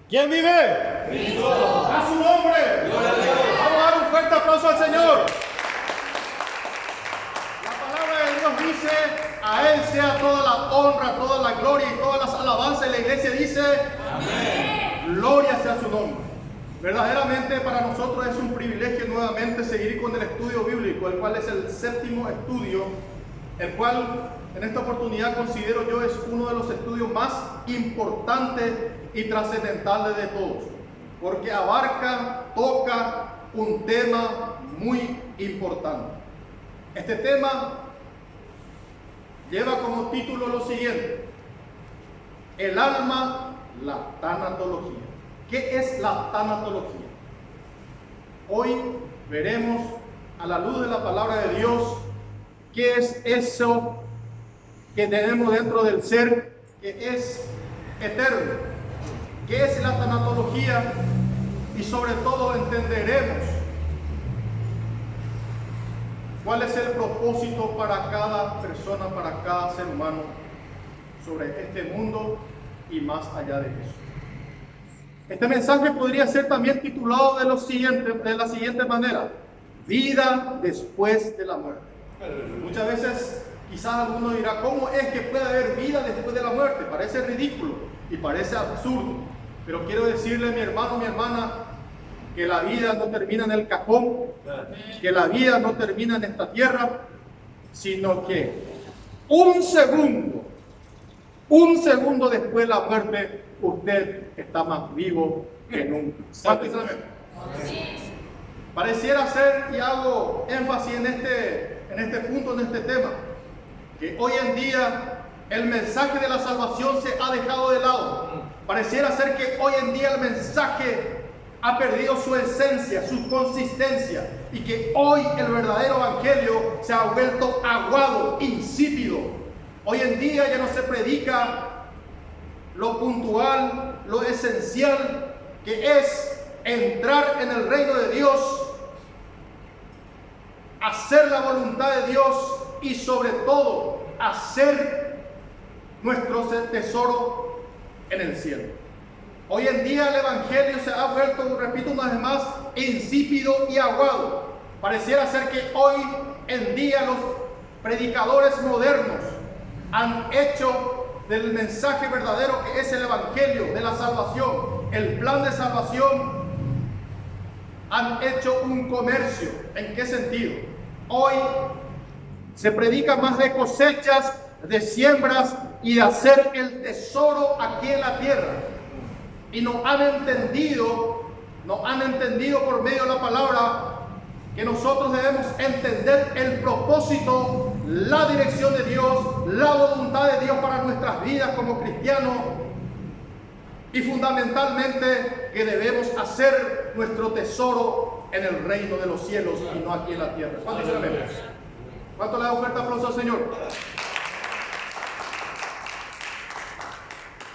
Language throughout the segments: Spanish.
¿Quién vive? Cristo. A su nombre. Gloria a Dios. Vamos a dar un fuerte aplauso al Señor. La palabra de Dios dice, a Él sea toda la honra, toda la gloria y todas las alabanzas. Y la iglesia dice, amén. Gloria sea su nombre. Verdaderamente para nosotros es un privilegio nuevamente seguir con el estudio bíblico, el cual es el séptimo estudio, el cual en esta oportunidad considero yo es uno de los estudios más importantes y trascendentales de todos, porque toca un tema muy importante. Este tema lleva como título lo siguiente: el alma, la tanatología. ¿Qué es la tanatología? Hoy veremos a la luz de la palabra de Dios qué es eso que tenemos dentro del ser que es eterno, qué es la tanatología, y sobre todo entenderemos cuál es el propósito para cada persona, para cada ser humano sobre este mundo y más allá de eso. Este mensaje podría ser también titulado de la siguiente manera: vida después de la muerte. Muchas veces quizás alguno dirá, ¿cómo es que puede haber vida después de la muerte? Parece ridículo y parece absurdo, pero quiero decirle, mi hermano, mi hermana, que la vida no termina en el cajón, que la vida no termina en esta tierra, sino que un segundo después de la muerte, usted está más vivo que nunca. Pareciera ser, y hago énfasis en este punto, en este tema, que hoy en día el mensaje de la salvación se ha dejado de lado. Pareciera ser que hoy en día el mensaje ha perdido su esencia, su consistencia, y que hoy el verdadero evangelio se ha vuelto aguado, insípido. Hoy en día ya no se predica lo puntual, lo esencial, que es entrar en el reino de Dios, hacer la voluntad de Dios y sobre todo hacer nuestro tesoro en el cielo. Hoy en día el evangelio se ha vuelto, repito una vez más, insípido y aguado. Pareciera ser que hoy en día los predicadores modernos han hecho del mensaje verdadero, que es el evangelio de la salvación, el plan de salvación, han hecho un comercio. ¿En qué sentido? Hoy se predica más de cosechas, de siembras y de hacer el tesoro aquí en la tierra, y no han entendido por medio de la palabra que nosotros debemos entender el propósito, la dirección de Dios, la voluntad de Dios para nuestras vidas como cristianos, y fundamentalmente que debemos hacer nuestro tesoro en el reino de los cielos y no aquí en la tierra. ¿Cuánto dicen amén? ¿Cuánto le da fuerte aplauso al Señor?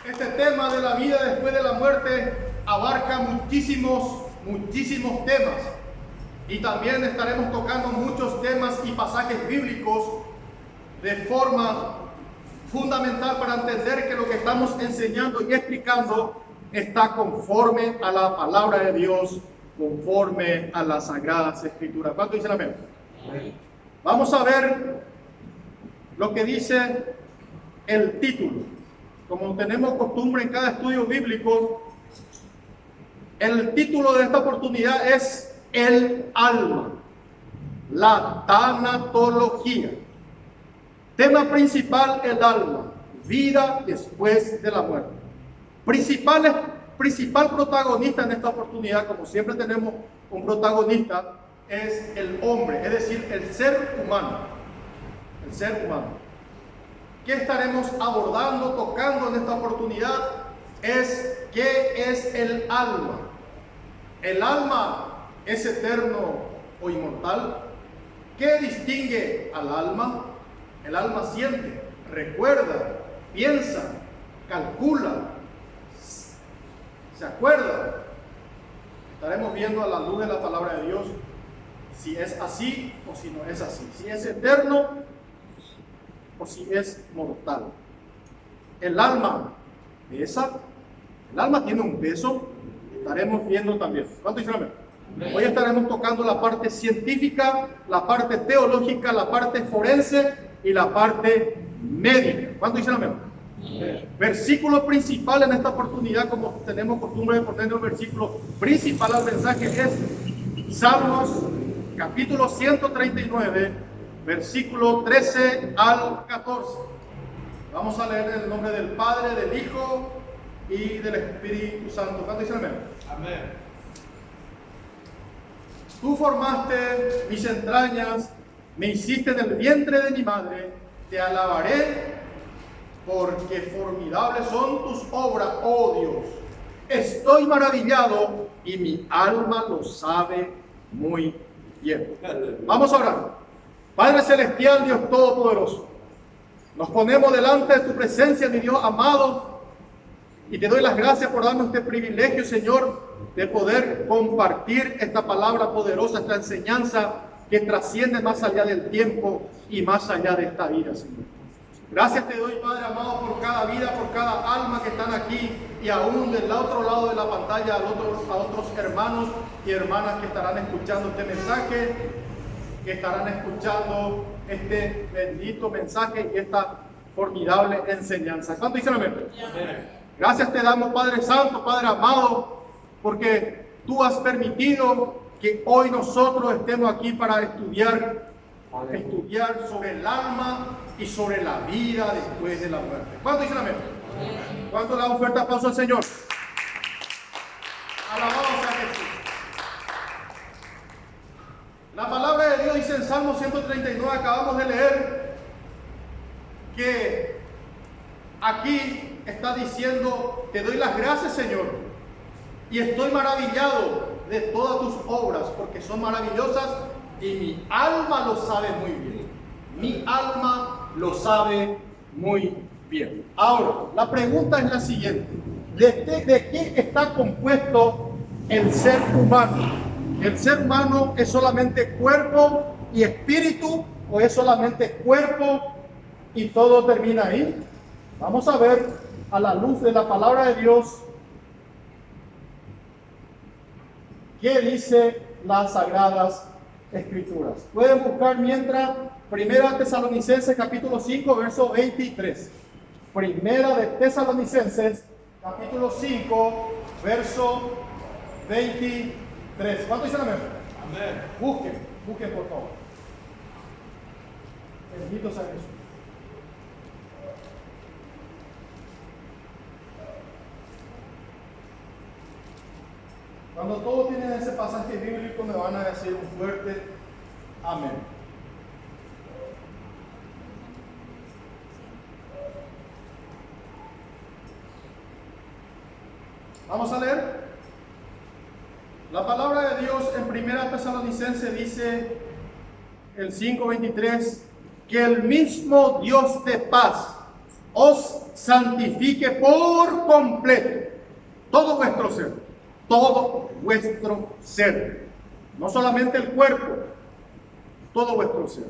Este tema de la vida después de la muerte abarca muchísimos temas, y también estaremos tocando muchos temas y pasajes bíblicos de forma fundamental para entender que lo que estamos enseñando y explicando está conforme a la palabra de Dios, conforme a las sagradas escrituras. ¿Cuánto dicen amén? Amén. Vamos a ver lo que dice el título. Como tenemos costumbre en cada estudio bíblico, el título de esta oportunidad es el alma, la tanatología. Tema principal: el alma, vida después de la muerte. Principal protagonista en esta oportunidad, como siempre tenemos un protagonista, es el hombre, es decir, el ser humano. El ser humano. ¿Qué estaremos abordando, tocando en esta oportunidad? Es ¿qué es el alma? ¿El alma es eterno o inmortal? ¿Qué distingue al alma? El alma siente, recuerda, piensa, calcula, se acuerda. Estaremos viendo a la luz de la palabra de Dios si es así o si no es así, si es eterno o si es mortal. El alma piensa, El alma tiene un peso, estaremos viendo también. ¿Cuánto dicen amén? Hoy estaremos tocando la parte científica, la parte teológica, la parte forense y la parte médica. ¿Cuánto dicen amén? Versículo principal en esta oportunidad, como tenemos costumbre de poner el versículo principal al mensaje, es Salmos capítulo 139, versículo 13 al 14. Vamos a leer en el nombre del Padre, del Hijo y del Espíritu Santo. ¿Cuánto dicen amén? Amén. Tú formaste mis entrañas, me hiciste en el vientre de mi madre, te alabaré, porque formidables son tus obras, oh Dios. Estoy maravillado y mi alma lo sabe muy bien. Vamos a orar. Padre celestial, Dios todopoderoso, nos ponemos delante de tu presencia, mi Dios amado, y te doy las gracias por darnos este privilegio, Señor, de poder compartir esta palabra poderosa, esta enseñanza que trasciende más allá del tiempo y más allá de esta vida, Señor. Gracias te doy, Padre amado, por cada vida, por cada alma que están aquí y aún del otro lado de la pantalla a otros hermanos y hermanas que estarán escuchando este mensaje, que estarán escuchando este bendito mensaje y esta formidable enseñanza. ¿Cuánto dicen amén? Gracias te damos, Padre Santo, Padre amado, porque tú has permitido que hoy nosotros estemos aquí para estudiar sobre el alma y sobre la vida después de la muerte. ¿Cuánto dicen amén? ¿Cuánto le da un fuerte aplauso al Señor? Alabado sea Jesús. La palabra de Dios dice en Salmo 139, acabamos de leer, que aquí está diciendo, te doy las gracias, Señor, y estoy maravillado de todas tus obras, porque son maravillosas y mi alma lo sabe muy bien. Mi alma lo sabe muy bien. Ahora, la pregunta es la siguiente. ¿De qué está compuesto el ser humano? ¿El ser humano es solamente cuerpo y espíritu o es solamente cuerpo y todo termina ahí? Vamos a ver a la luz de la palabra de Dios qué dice las Sagradas Escrituras. Pueden buscar mientras Primera Tesalonicenses capítulo 5 verso 23. Primera de Tesalonicenses capítulo 5 verso 23. ¿Cuánto dicen amén? Amén. Busquen por favor. Bendito sea Jesús. Cuando todos tienen ese pasaje bíblico me van a decir un fuerte amén. Vamos a leer. La palabra de Dios en Primera Tesalonicenses dice el 5:23 que el mismo Dios de paz os santifique por completo todo vuestro ser. Todo vuestro ser, no solamente el cuerpo, todo vuestro ser,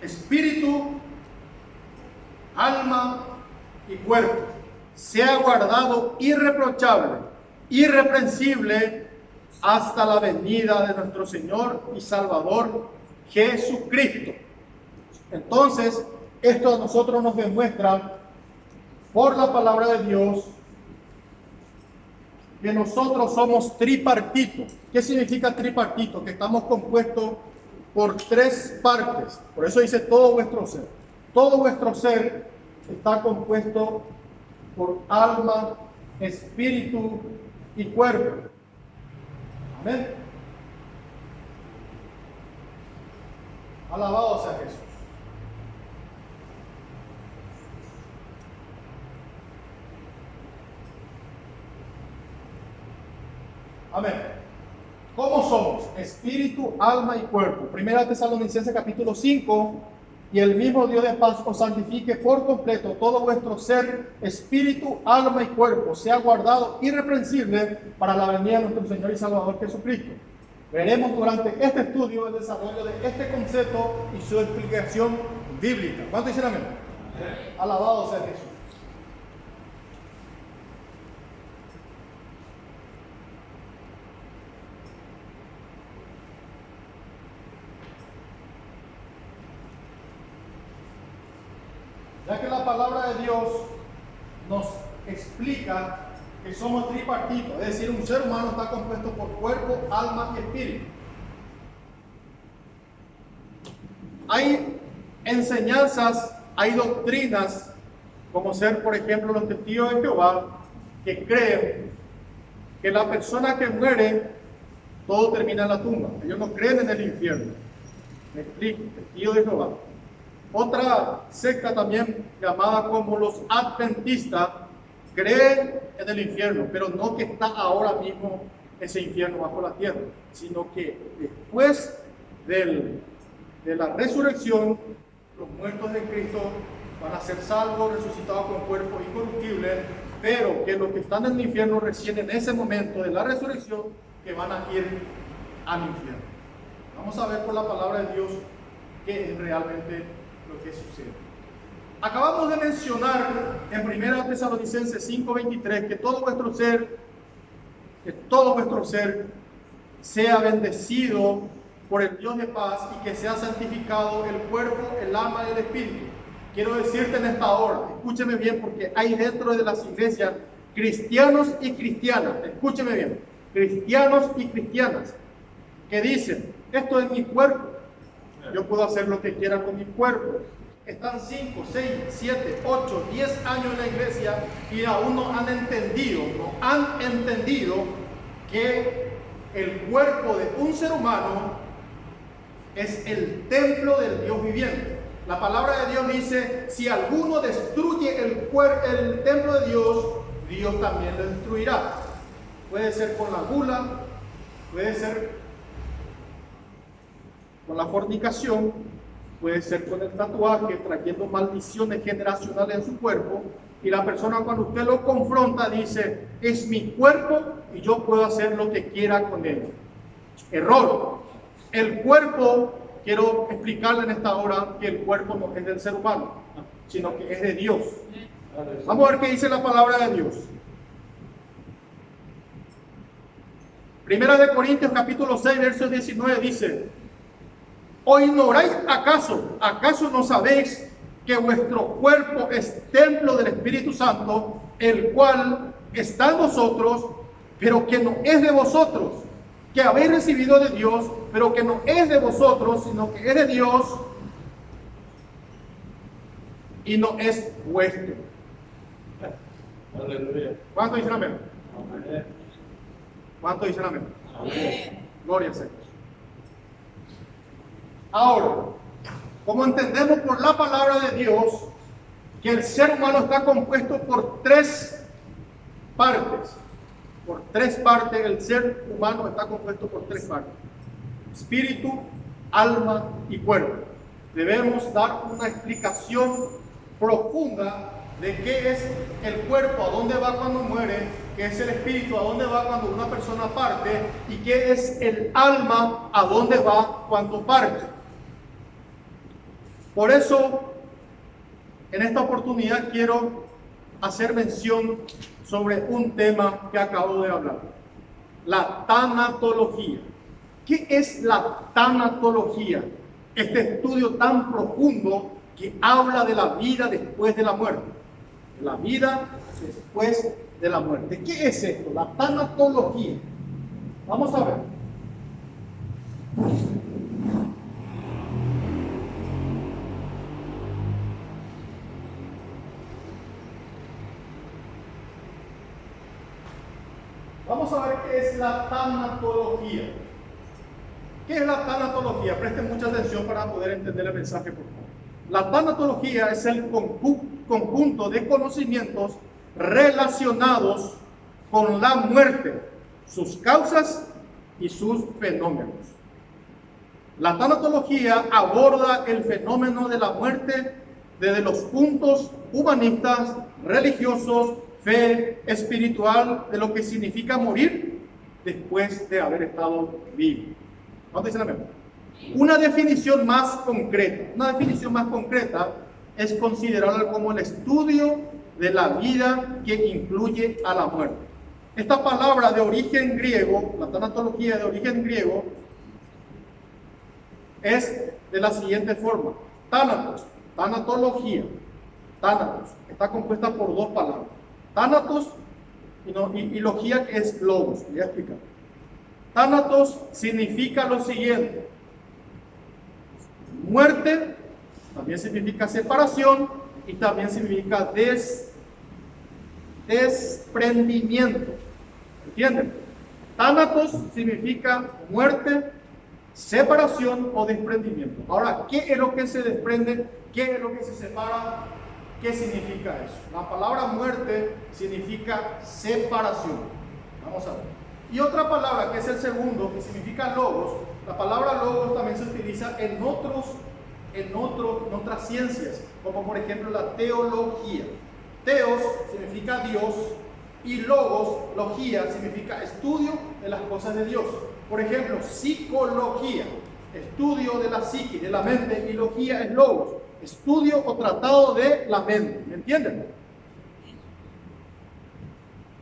espíritu, alma y cuerpo, sea guardado irreprochable, irreprensible hasta la venida de nuestro Señor y Salvador Jesucristo. Entonces, esto a nosotros nos demuestra por la palabra de Dios que nosotros somos tripartitos. ¿Qué significa tripartito? Que estamos compuestos por tres partes. Por eso dice todo vuestro ser. Todo vuestro ser está compuesto por alma, espíritu y cuerpo. Amén. Alabado sea Jesús. Amén. ¿Cómo somos? Espíritu, alma y cuerpo. Primera Tesalonicenses capítulo 5. Y el mismo Dios de paz os santifique por completo todo vuestro ser, espíritu, alma y cuerpo, sea guardado irreprensible para la venida de nuestro Señor y Salvador Jesucristo. Veremos durante este estudio el desarrollo de este concepto y su explicación bíblica. ¿Cuánto dicen amén? Alabado sea Jesús. ya que la palabra de Dios nos explica que somos tripartitos, es decir, un ser humano está compuesto por cuerpo, alma y espíritu. Hay enseñanzas, hay doctrinas, como ser, por ejemplo, los testigos de Jehová, que creen que la persona que muere, todo termina en la tumba. Ellos no creen en el infierno. Me explico, testigos de Jehová. Otra secta también llamada como los adventistas creen en el infierno, pero no que está ahora mismo ese infierno bajo la tierra, sino que después de la resurrección, los muertos de Cristo van a ser salvos, resucitados con cuerpos incorruptibles, pero que los que están en el infierno recién en ese momento de la resurrección, que van a ir al infierno. Vamos a ver por la palabra de Dios qué es realmente lo que sucede. Acabamos de mencionar en 1 Tesalonicenses 5:23 que todo vuestro ser sea bendecido por el Dios de paz y que sea santificado el cuerpo, el alma y el espíritu. Quiero decirte en esta hora, escúcheme bien, porque hay dentro de las iglesias cristianos y cristianas, escúcheme bien, cristianos y cristianas que dicen, esto es mi cuerpo, yo puedo hacer lo que quiera con mi cuerpo. Están 5, 6, 7, 8, 10 años en la iglesia y aún no han entendido que el cuerpo de un ser humano es el templo del Dios viviente. La palabra de Dios dice, si alguno destruye el templo de Dios, Dios también lo destruirá. Puede ser con la gula, puede ser con la fornicación, puede ser con el tatuaje, trayendo maldiciones generacionales en su cuerpo. Y la persona, cuando usted lo confronta, dice, es mi cuerpo y yo puedo hacer lo que quiera con él. Error. El cuerpo, quiero explicarle en esta hora que el cuerpo no es del ser humano, sino que es de Dios. Vamos a ver qué dice la palabra de Dios. Primera de Corintios capítulo 6, verso 19 dice, ¿o ignoráis acaso no sabéis que vuestro cuerpo es templo del Espíritu Santo, el cual está en vosotros, pero que no es de vosotros, que habéis recibido de Dios, pero que no es de vosotros, sino que es de Dios y no es vuestro? Aleluya. ¿Cuánto dicen amén? Amén. ¿Cuánto dicen amén? Amén. Gloria a Dios. Ahora, como entendemos por la palabra de Dios que el ser humano está compuesto por tres partes. Por tres partes, el ser humano está compuesto por tres partes: espíritu, alma y cuerpo. Debemos dar una explicación profunda de qué es el cuerpo, a dónde va cuando muere, qué es el espíritu, a dónde va cuando una persona parte, y qué es el alma, a dónde va cuando parte. Por eso, en esta oportunidad quiero hacer mención sobre un tema que acabo de hablar: la tanatología. ¿Qué es la tanatología? Este estudio tan profundo que habla de la vida después de la muerte. La vida después de la muerte. ¿Qué es esto? La tanatología. Vamos a ver. Vamos a ver qué es la tanatología. ¿Qué es la tanatología? Presten mucha atención para poder entender el mensaje, por favor. La tanatología es el conjunto de conocimientos relacionados con la muerte, sus causas y sus fenómenos. La tanatología aborda el fenómeno de la muerte desde los puntos humanistas, religiosos, fe, espiritual, de lo que significa morir después de haber estado vivo. ¿Cuánto dicen amén? Una definición más concreta es considerarla como el estudio de la vida que incluye a la muerte. Esta palabra de origen griego, la tanatología de origen griego, es de la siguiente forma: tánatos, tanatología. Tánatos. Está compuesta por dos palabras. Tánatos y logía, que es logos. Voy a explicar. Tánatos significa lo siguiente: muerte, también significa separación y también significa desprendimiento. ¿Entienden? Tánatos significa muerte, separación o desprendimiento. Ahora, ¿qué es lo que se desprende? ¿Qué es lo que se separa? ¿Qué significa eso? La palabra muerte significa separación. Vamos a ver. Y otra palabra, que es el segundo, que significa logos. La palabra logos también se utiliza en otras ciencias, como por ejemplo la teología. Teos significa Dios y logos, logía, significa estudio de las cosas de Dios. Por ejemplo, psicología, estudio de la psique, de la mente, y logía es logos, estudio o tratado de la mente. ¿Me entienden?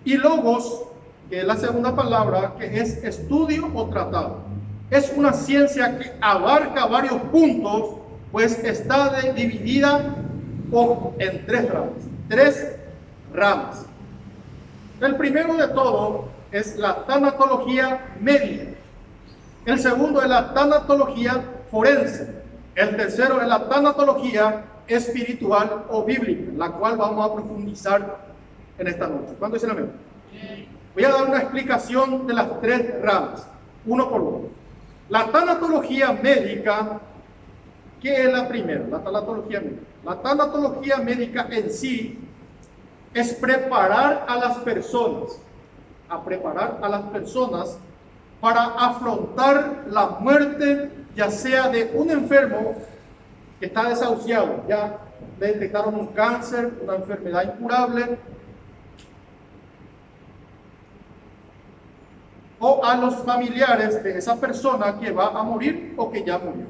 Y logos, que es la segunda palabra, que es estudio o tratado, es una ciencia que abarca varios puntos, pues está dividida en tres ramas. El primero de todo es la tanatología médica. El segundo es la tanatología forense. El tercero es la tanatología espiritual o bíblica, la cual vamos a profundizar en esta noche. ¿Cuándo dicen amén? Voy a dar una explicación de las tres ramas, uno por uno. La tanatología médica, ¿qué es la primera? La tanatología médica. La tanatología médica en sí es preparar a las personas para afrontar la muerte, ya sea de un enfermo que está desahuciado, ya le detectaron un cáncer, una enfermedad incurable, o a los familiares de esa persona que va a morir o que ya murió.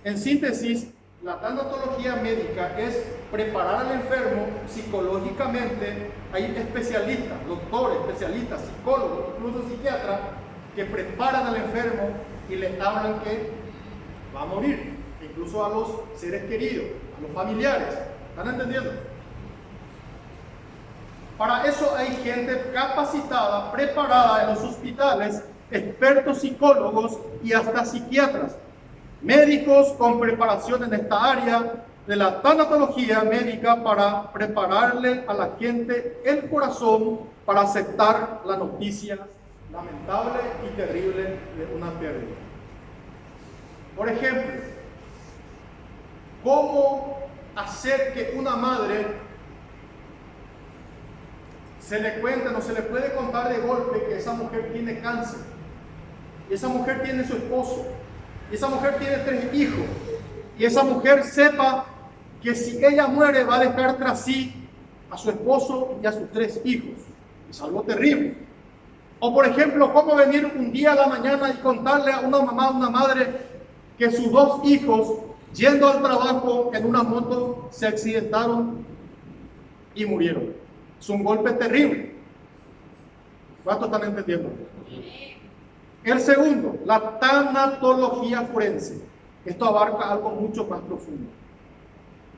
En síntesis, la tanatología médica es preparar al enfermo psicológicamente. Hay especialistas, doctores, especialistas, psicólogos, incluso psiquiatras, que preparan al enfermo y le hablan que va a morir, incluso a los seres queridos, a los familiares. ¿Están entendiendo? Para eso hay gente capacitada, preparada en los hospitales, expertos psicólogos y hasta psiquiatras, médicos con preparación en esta área de la tanatología médica, para prepararle a la gente el corazón para aceptar la noticia lamentable y terrible de una pérdida. Por ejemplo, ¿cómo hacer que una madre se le cuente, no se le puede contar de golpe que esa mujer tiene cáncer, y esa mujer tiene su esposo, y esa mujer tiene 3 hijos, y esa mujer sepa que si ella muere va a dejar tras sí a su esposo y a sus 3 hijos? Es algo terrible. O por ejemplo, ¿cómo venir un día a la mañana y contarle a una mamá, a una madre, que sus 2 hijos, yendo al trabajo en una moto, se accidentaron y murieron? Es un golpe terrible. ¿Cuántos están entendiendo? El segundo, la tanatología forense. Esto abarca algo mucho más profundo.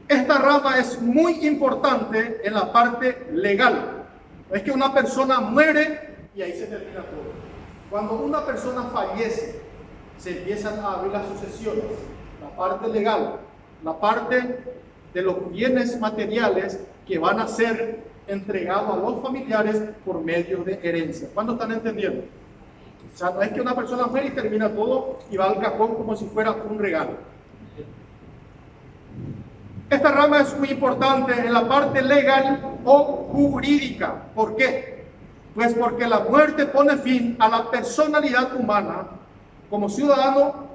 Esta rama es muy importante en la parte legal. Es que una persona muere y ahí se termina todo. Cuando una persona fallece, se empiezan a abrir las sucesiones, la parte legal, la parte de los bienes materiales que van a ser entregados a los familiares por medio de herencia. ¿Cuándo están entendiendo? O sea, no es que una persona muere y termina todo y va al cajón como si fuera un regalo. Esta rama es muy importante en la parte legal o jurídica. ¿Por qué? Pues porque la muerte pone fin a la personalidad humana como ciudadano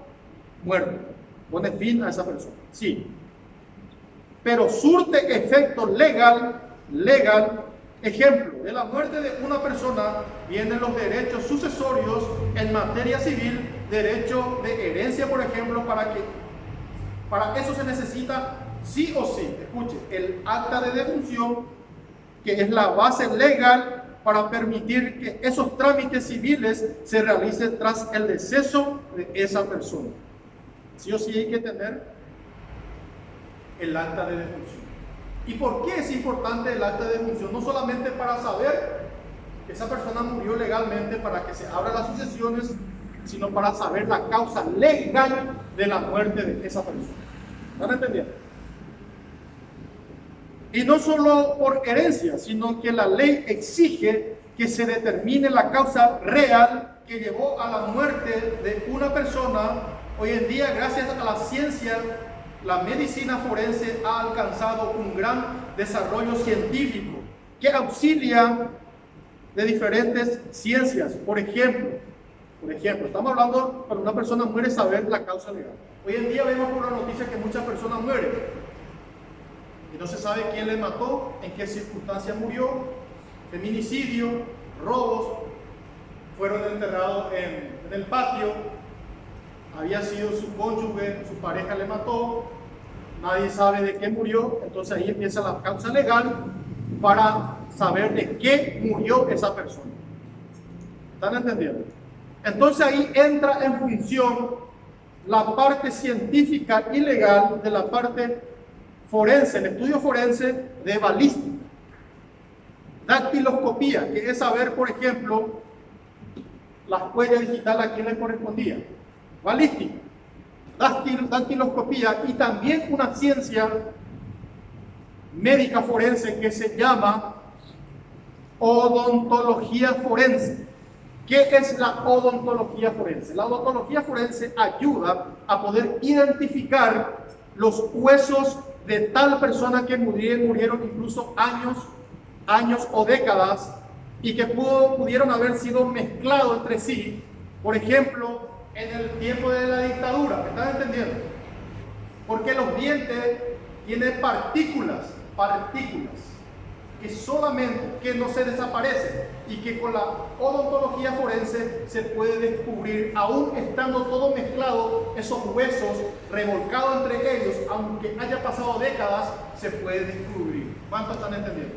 muerto. Pone fin a esa persona, sí. Pero surte efecto legal. Ejemplo, de la muerte de una persona vienen los derechos sucesorios en materia civil, derecho de herencia, por ejemplo, para eso se necesita sí o sí, escuche, el acta de defunción, que es la base legal para permitir que esos trámites civiles se realicen tras el deceso de esa persona. Sí o sí hay que tener el acta de defunción. ¿Y por qué es importante el acta de defunción? No solamente para saber que esa persona murió legalmente, para que se abran las sucesiones, sino para saber la causa legal de la muerte de esa persona. ¿Están entendiendo? Y no solo por herencia, sino que la ley exige que se determine la causa real que llevó a la muerte de una persona. Hoy en día, gracias a la ciencia, la medicina forense ha alcanzado un gran desarrollo científico que auxilia de diferentes ciencias. Por ejemplo, estamos hablando, cuando una persona muere, saber la causa legal. Hoy en día vemos por la noticia que muchas personas mueren y no se sabe quién le mató, en qué circunstancia murió, feminicidio, robos, fueron enterrados en el patio, había sido su cónyuge, su pareja le mató, nadie sabe de qué murió. Entonces ahí empieza la causa legal para saber de qué murió esa persona. ¿Están entendiendo? Entonces ahí entra en función la parte científica y legal de la parte forense, el estudio forense de balística. Dactiloscopía, que es saber, por ejemplo, las huellas digitales a quién le correspondía. Balística, dactiloscopía, y también una ciencia médica forense que se llama odontología forense. ¿Qué es la odontología forense? La odontología forense ayuda a poder identificar los huesos de tal persona que murieron incluso años o décadas, y que pudieron haber sido mezclados entre sí, por ejemplo, en el tiempo de la dictadura. ¿Me están entendiendo? Porque los dientes tienen partículas que no se desaparecen, y que con la odontología forense se puede descubrir, aún estando todo mezclado, esos huesos revolcados entre ellos, aunque haya pasado décadas, se puede descubrir. ¿Cuántos están entendiendo?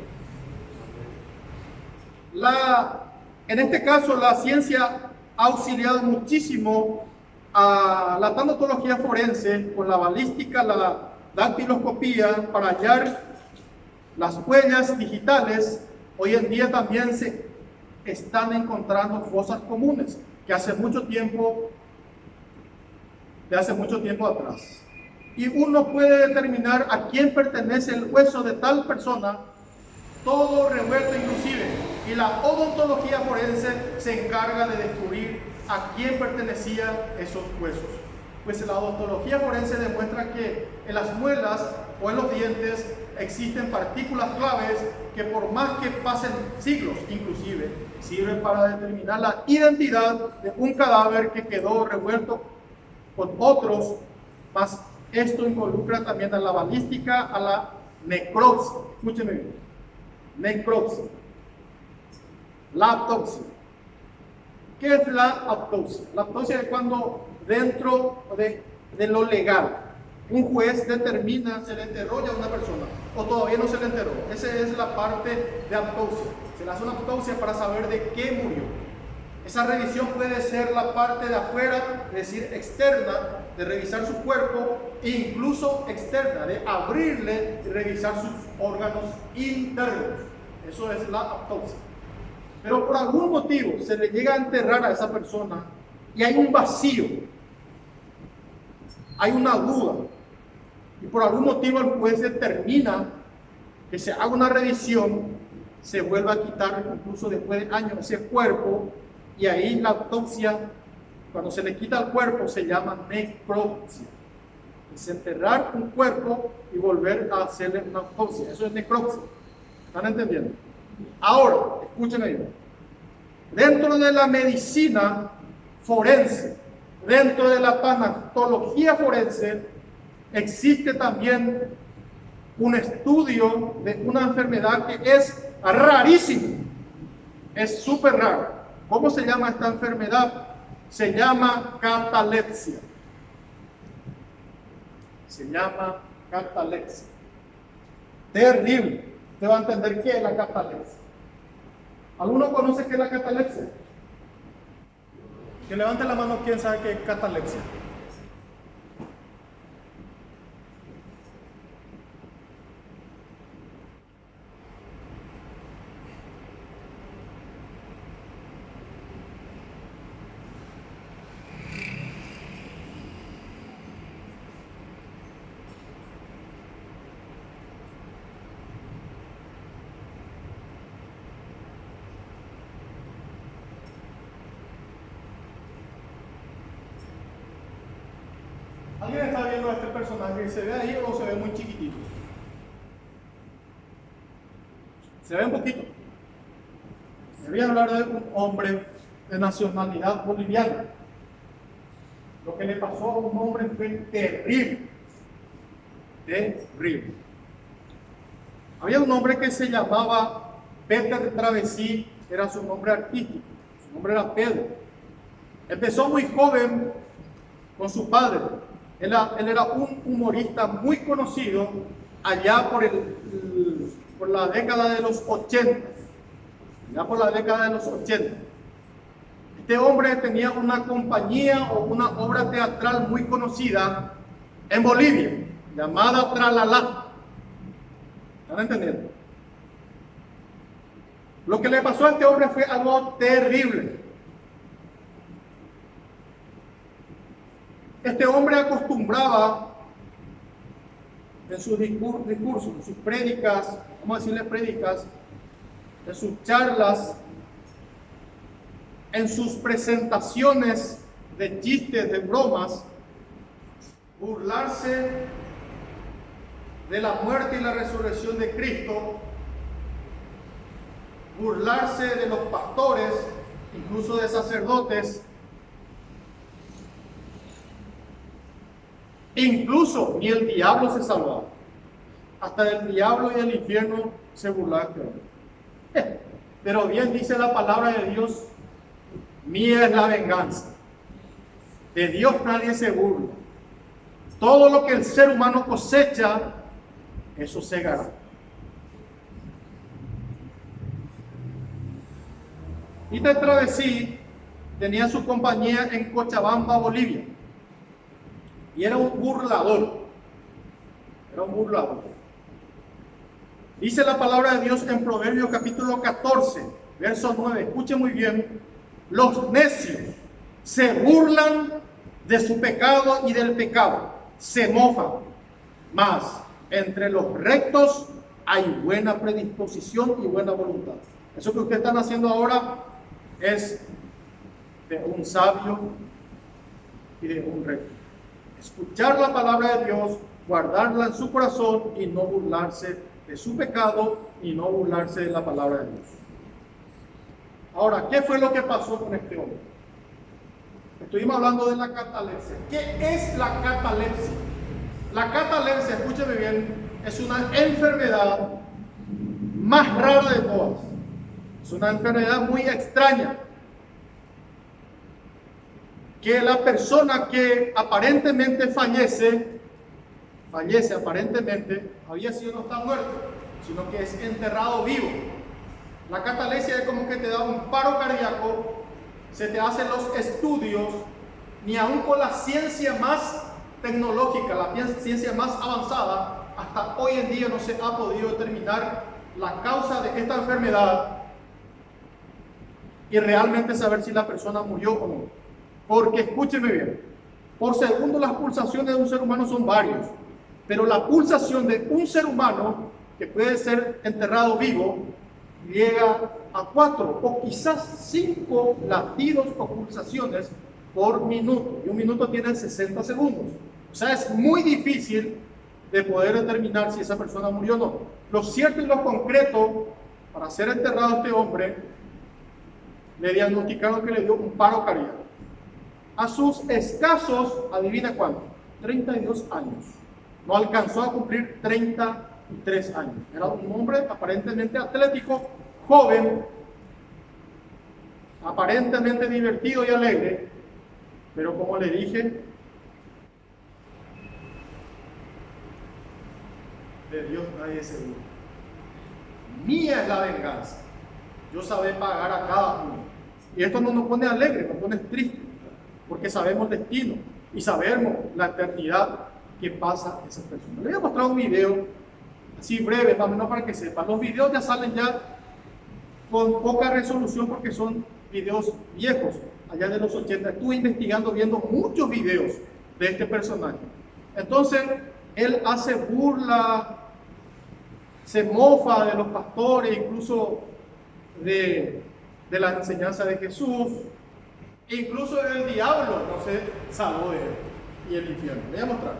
En este caso, la ciencia ha auxiliado muchísimo a la tanatología forense con la balística, la dactiloscopía, para hallar las huellas digitales. Hoy en día también se están encontrando fosas comunes que hace mucho tiempo atrás. Y uno puede determinar a quién pertenece el hueso de tal persona, todo revuelto inclusive. Y la odontología forense se encarga de descubrir a quién pertenecían esos huesos. Pues la odontología forense demuestra que en las muelas o en los dientes existen partículas claves que, por más que pasen siglos inclusive, sirven para determinar la identidad de un cadáver que quedó revuelto con otros. Más esto involucra también a la balística, a la necropsia. Escúcheme bien. Necropsia. La autopsia. ¿Qué es la autopsia? La autopsia es cuando, dentro de lo legal, un juez determina si le enterró ya a una persona o todavía no se le enterró. Esa es la parte de autopsia. Se le hace una autopsia para saber de qué murió. Esa revisión puede ser la parte de afuera, es decir, externa, de revisar su cuerpo, e incluso externa, de abrirle y revisar sus órganos internos. Eso es la autopsia. Pero por algún motivo se le llega a enterrar a esa persona y hay un vacío, hay una duda, y por algún motivo el juez determina que se haga una revisión, se vuelve a quitar incluso después de años ese cuerpo, y ahí la autopsia, cuando se le quita el cuerpo, se llama necropsia. Es enterrar un cuerpo y volver a hacerle una autopsia. Eso es necropsia. ¿Están entendiendo? Ahora, escúchenme bien. Dentro de la medicina forense, dentro de la tanatología forense, existe también un estudio de una enfermedad que es rarísima. Es súper raro. ¿Cómo se llama esta enfermedad? Se llama catalepsia. Se llama catalepsia. Terrible. Usted va a entender qué es la catalepsia. ¿Alguno conoce qué es la catalepsia? Que levante la mano quien sabe qué es catalepsia. ¿Alguien está viendo a este personaje? ¿Se ve ahí o se ve muy chiquitito? Se ve un poquito. Me voy a hablar de un hombre de nacionalidad boliviana. Lo que le pasó a un hombre fue terrible. Terrible. Había un hombre que se llamaba Peter Travesí, era su nombre artístico. Su nombre era Pedro. Empezó muy joven con su padre. Él era un humorista muy conocido allá por la década de los 80. Ya por la década de los 80. Este hombre tenía una compañía o una obra teatral muy conocida en Bolivia, llamada Tralalá. ¿Están entendiendo? Lo que le pasó a este hombre fue algo terrible. Este hombre acostumbraba en sus discursos, en sus prédicas, vamos a decirle prédicas, en sus charlas, en sus presentaciones de chistes, de bromas, burlarse de la muerte y la resurrección de Cristo, burlarse de los pastores, incluso de sacerdotes, incluso ni el diablo se salvaba. Hasta el diablo y el infierno se burlaban de él. Pero bien dice la palabra de Dios, mía es la venganza. De Dios nadie se burla. Todo lo que el ser humano cosecha, eso segará. Y de Travesí tenía su compañía en Cochabamba, Bolivia. Y era un burlador. Era un burlador. Dice la palabra de Dios en Proverbios capítulo 14, verso 9. Escuche muy bien. Los necios se burlan de su pecado y del pecado. Se mofan. Mas entre los rectos hay buena predisposición y buena voluntad. Eso que ustedes están haciendo ahora es de un sabio y de un recto. Escuchar la palabra de Dios, guardarla en su corazón y no burlarse de su pecado y no burlarse de la palabra de Dios. Ahora, ¿qué fue lo que pasó con este hombre? Estuvimos hablando de la catalepsia. ¿Qué es la catalepsia? La catalepsia, escúcheme bien, es una enfermedad más rara de todas. Es una enfermedad muy extraña. Que la persona que aparentemente fallece aparentemente, había sido no está muerto, sino que es enterrado vivo. La catalepsia es como que te da un paro cardíaco, se te hacen los estudios, ni aún con la ciencia más tecnológica, la ciencia más avanzada, hasta hoy en día no se ha podido determinar la causa de esta enfermedad y realmente saber si la persona murió o no. Porque escúcheme bien, por segundo las pulsaciones de un ser humano son varios, pero la pulsación de un ser humano que puede ser enterrado vivo llega a 4 o quizás 5 latidos o pulsaciones por minuto, y un minuto tiene 60 segundos. O sea, es muy difícil de poder determinar si esa persona murió o no. Lo cierto y lo concreto, para ser enterrado este hombre, le diagnosticaron que le dio un paro cardíaco. A sus escasos, adivina cuánto, 32 años. No alcanzó a cumplir 33 años. Era un hombre aparentemente atlético, joven, aparentemente divertido y alegre, pero como le dije, de Dios nadie se burla. Mía es la venganza. Yo sabré pagar a cada uno. Y esto no nos pone alegre, nos pone triste, porque sabemos el destino y sabemos la eternidad que pasa a esas personas. Les voy a mostrar un video así breve, más o menos para que sepan. Los videos ya salen ya con poca resolución porque son videos viejos, allá de los 80. Estuve investigando, viendo muchos videos de este personaje. Entonces, él hace burla, se mofa de los pastores, incluso de la enseñanza de Jesús. Incluso el diablo no se salvó de él. y el infierno. Le voy a mostrar.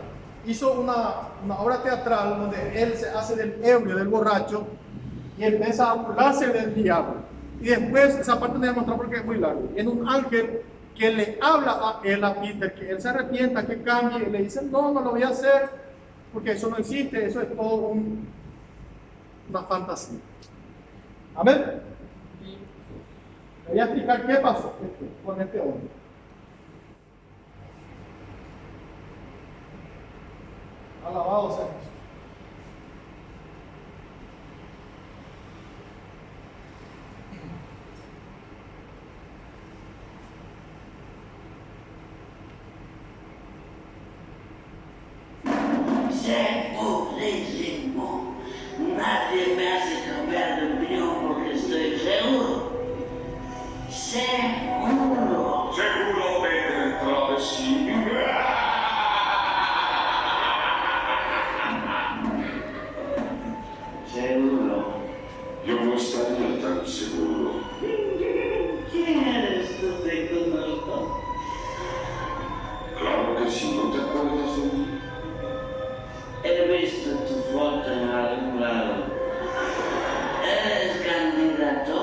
Hizo una obra teatral donde él se hace del ebrio, del borracho, y empieza a burlarse del diablo. Y después, esa parte no voy a mostrar porque es muy largo. En un ángel que le habla a él, a Peter, que él se arrepienta, que cambie, y le dice, no, no lo voy a hacer, porque eso no existe, eso es todo una fantasía. Amén. Le voy a explicar qué pasó con este hombre. Alabado sea Jesús. Segurísimo. Nadie me hace cambiar de opinión porque estoy seguro. Seguro. Seguro de travesía. Seguro. Yo no estaría tan seguro. ¿Quién eres tú? Te conozco. Claro que sí, ¿no te acuerdas de mí? He visto tu foto en algún lado. ¿Eres candidato?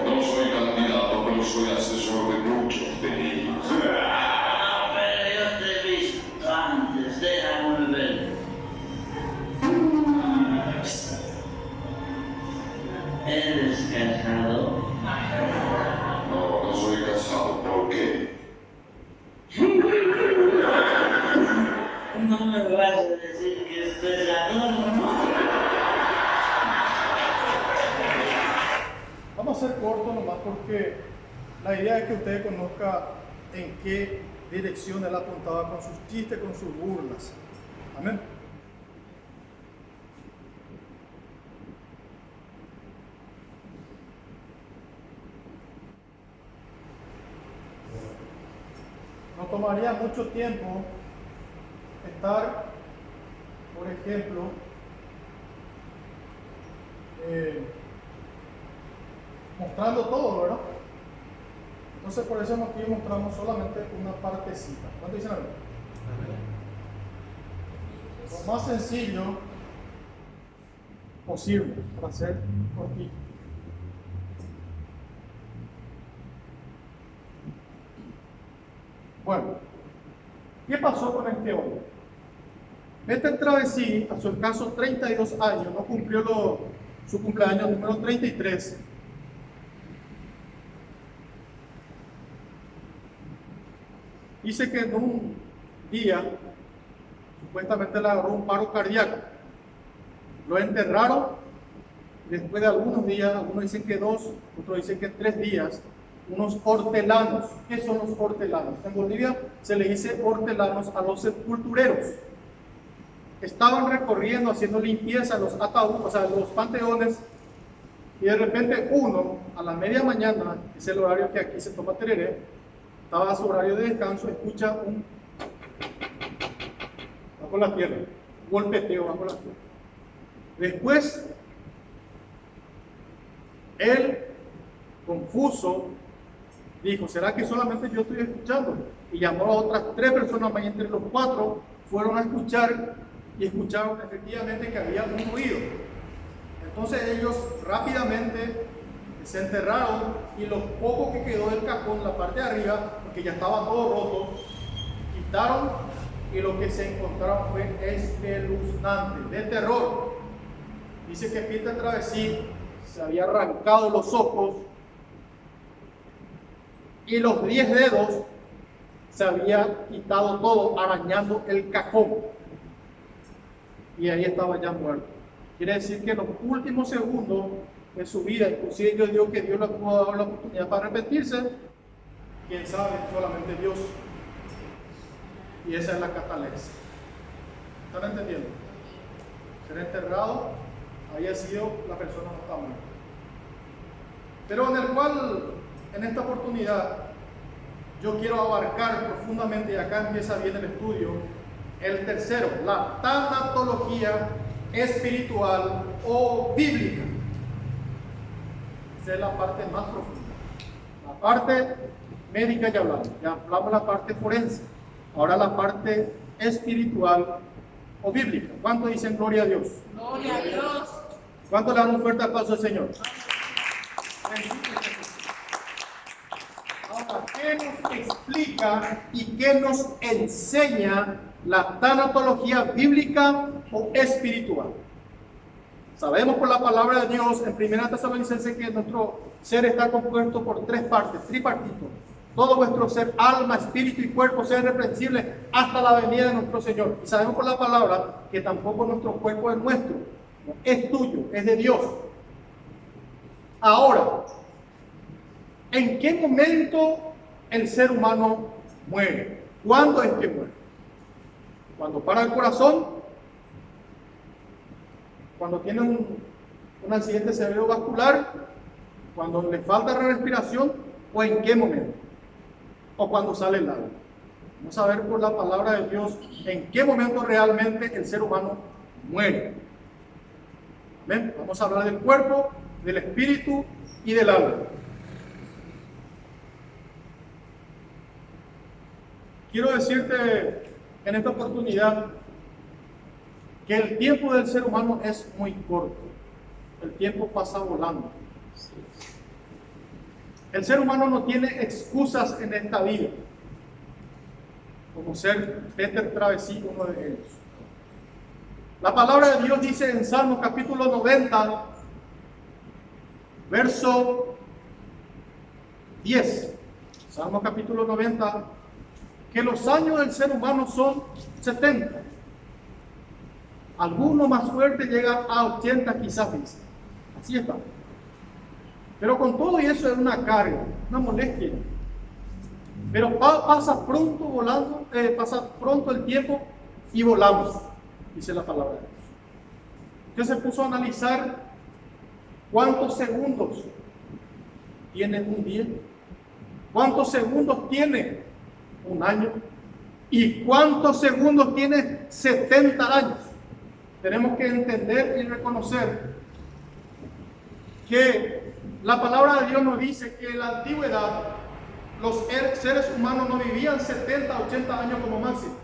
No soy candidato, pero soy asesor de muchos de ellos. No, pero yo te he visto antes. Déjame ver. ¿Eres casado? No, no soy casado. ¿Por qué? No me vas a decir que es pecador, ¿no? Vamos a ser cortos nomás porque la idea es que usted conozca en qué dirección él apuntaba con sus chistes, con sus burlas. Amén. No tomaría mucho tiempo estar, por ejemplo, mostrando todo, ¿verdad? Entonces por ese motivo mostramos solamente una partecita. ¿Cuánto dicen amén? Lo más sencillo posible para hacer cortito. Bueno, ¿qué pasó con este hombre? Este travesí, a su escaso 32 años, no cumplió su cumpleaños número 33. Dice que en un día, supuestamente le agarró un paro cardíaco. Lo enterraron, después de algunos días, algunos dicen que 2, otros dicen que 3 días, unos hortelanos. ¿Qué son los hortelanos? En Bolivia se le dice hortelanos a los sepultureros. Estaban recorriendo, haciendo limpieza a los ataúdes, o sea, los panteones, y de repente uno, a la media mañana, es el horario que aquí se toma tereré, estaba a su horario de descanso, escucha un bajo la tierra, un golpeteo bajo la tierra. Después, él, confuso, dijo, ¿será que solamente yo estoy escuchando? Y llamó a otras 3 personas más, y entre los 4 fueron a escuchar y escucharon efectivamente que había un ruido. Entonces ellos rápidamente se enterraron y lo poco que quedó del cajón, la parte de arriba, porque ya estaba todo roto, quitaron y lo que se encontraron fue espeluznante, de terror. Dice que Peter Travesí se había arrancado los ojos y los 10 dedos se había quitado todo, arañando el cajón. Y ahí estaba ya muerto. Quiere decir que en los últimos segundos de su vida, inclusive yo digo que Dios le pudo dar la oportunidad para arrepentirse. Quién sabe, solamente Dios. Y esa es la catalepsia. ¿Están entendiendo? Ser enterrado, había sido, la persona no está muerta. Pero en el cual, en esta oportunidad, yo quiero abarcar profundamente, y acá empieza bien el estudio, el tercero, la tanatología espiritual o bíblica. Esa es la parte más profunda. La parte médica ya hablamos la parte forense, ahora la parte espiritual o bíblica. ¿Cuántos dicen gloria a Dios? Gloria a Dios. ¿Cuántos le dan un fuerte aplauso al Señor? Ahora, ¿qué nos explica y qué nos enseña la tanatología bíblica o espiritual? Sabemos por la palabra de Dios en 1 Tesalonicenses que nuestro ser está compuesto por tres partes, tripartito. Todo vuestro ser, alma, espíritu y cuerpo, sea irreprensible hasta la venida de nuestro Señor. Y sabemos por la palabra que tampoco nuestro cuerpo es nuestro, es tuyo, es de Dios. Ahora, ¿en qué momento el ser humano muere? ¿Cuándo es que muere? ¿Cuando para el corazón? ¿Cuando tiene un accidente cerebrovascular? ¿Cuando le falta respiración? ¿O en qué momento? ¿O cuando sale el alma? Vamos a ver por la palabra de Dios en qué momento realmente el ser humano muere. ¿Ven? Vamos a hablar del cuerpo, del espíritu y del alma. Quiero decirte en esta oportunidad que el tiempo del ser humano es muy corto. El tiempo pasa volando. El ser humano no tiene excusas en esta vida, como ser Peter Travesí, uno de ellos. La palabra de Dios dice en Salmos capítulo 90, verso 10. Salmos capítulo 90, que los años del ser humano son 70. Alguno más fuerte llega a 80 quizás, dice. Así está. Pero con todo eso es una carga, una molestia. Pero pasa pronto volando, pasa pronto el tiempo y volamos, dice la palabra de Dios. Usted se puso a analizar cuántos segundos tiene un día, cuántos segundos tiene un año y cuántos segundos tiene 70 años. Tenemos que entender y reconocer que la palabra de Dios nos dice que en la antigüedad los seres humanos no vivían 70, 80 años como máximo,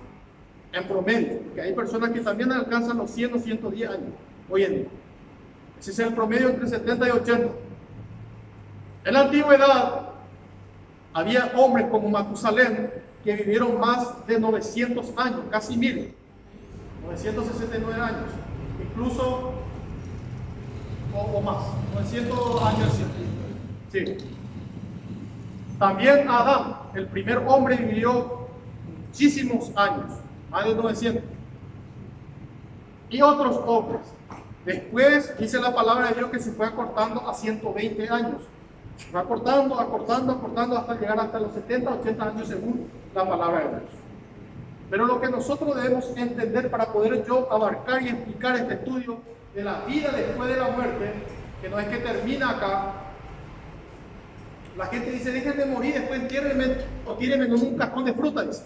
en promedio, que hay personas que también alcanzan los 100 o 110 años hoy en día. Ese es el promedio entre 70 y 80. En la antigüedad había hombres como Matusalén que vivieron más de 900 años, casi 1000, 969 años, incluso o más, 900 años. Sí. También Adán, el primer hombre, vivió muchísimos años, más de 900. Y otros hombres. Después dice la palabra de Dios que se fue acortando a 120 años. Se fue acortando hasta llegar hasta los 70, 80 años según la palabra de Dios. Pero lo que nosotros debemos entender para poder yo abarcar y explicar este estudio de la vida después de la muerte, que no es que termina acá. La gente dice, déjenme morir, después entiérrenme o tírenme en un cajón de fruta, dice.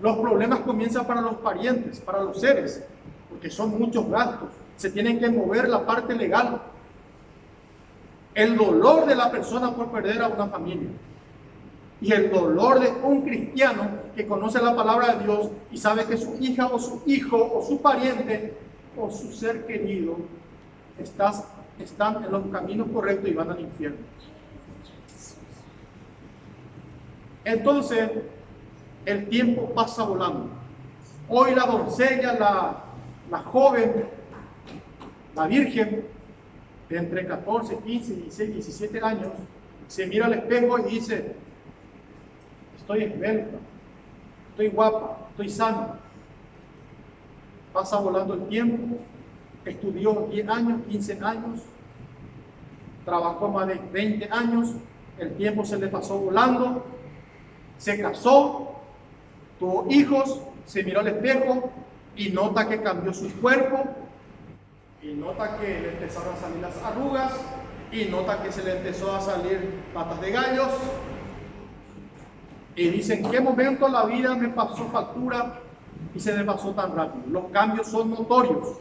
Los problemas comienzan para los parientes, para los seres, porque son muchos gastos, se tienen que mover la parte legal. El dolor de la persona por perder a una familia y el dolor de un cristiano que conoce la palabra de Dios y sabe que su hija o su hijo o su pariente o su ser querido están en los caminos correctos y van al infierno. Entonces, el tiempo pasa volando. Hoy la doncella, la joven, la virgen, de entre 14, 15, 16, 17 años, se mira al espejo y dice, estoy esbelta, estoy guapa, estoy sana. Pasa volando el tiempo, estudió 10 años, 15 años, trabajó más de 20 años, el tiempo se le pasó volando, se casó, tuvo hijos, se miró al espejo y nota que cambió su cuerpo, y nota que le empezaron a salir las arrugas, y nota que se le empezó a salir patas de gallos, y dice, ¿en qué momento la vida me pasó factura y se me pasó tan rápido? Los cambios son notorios.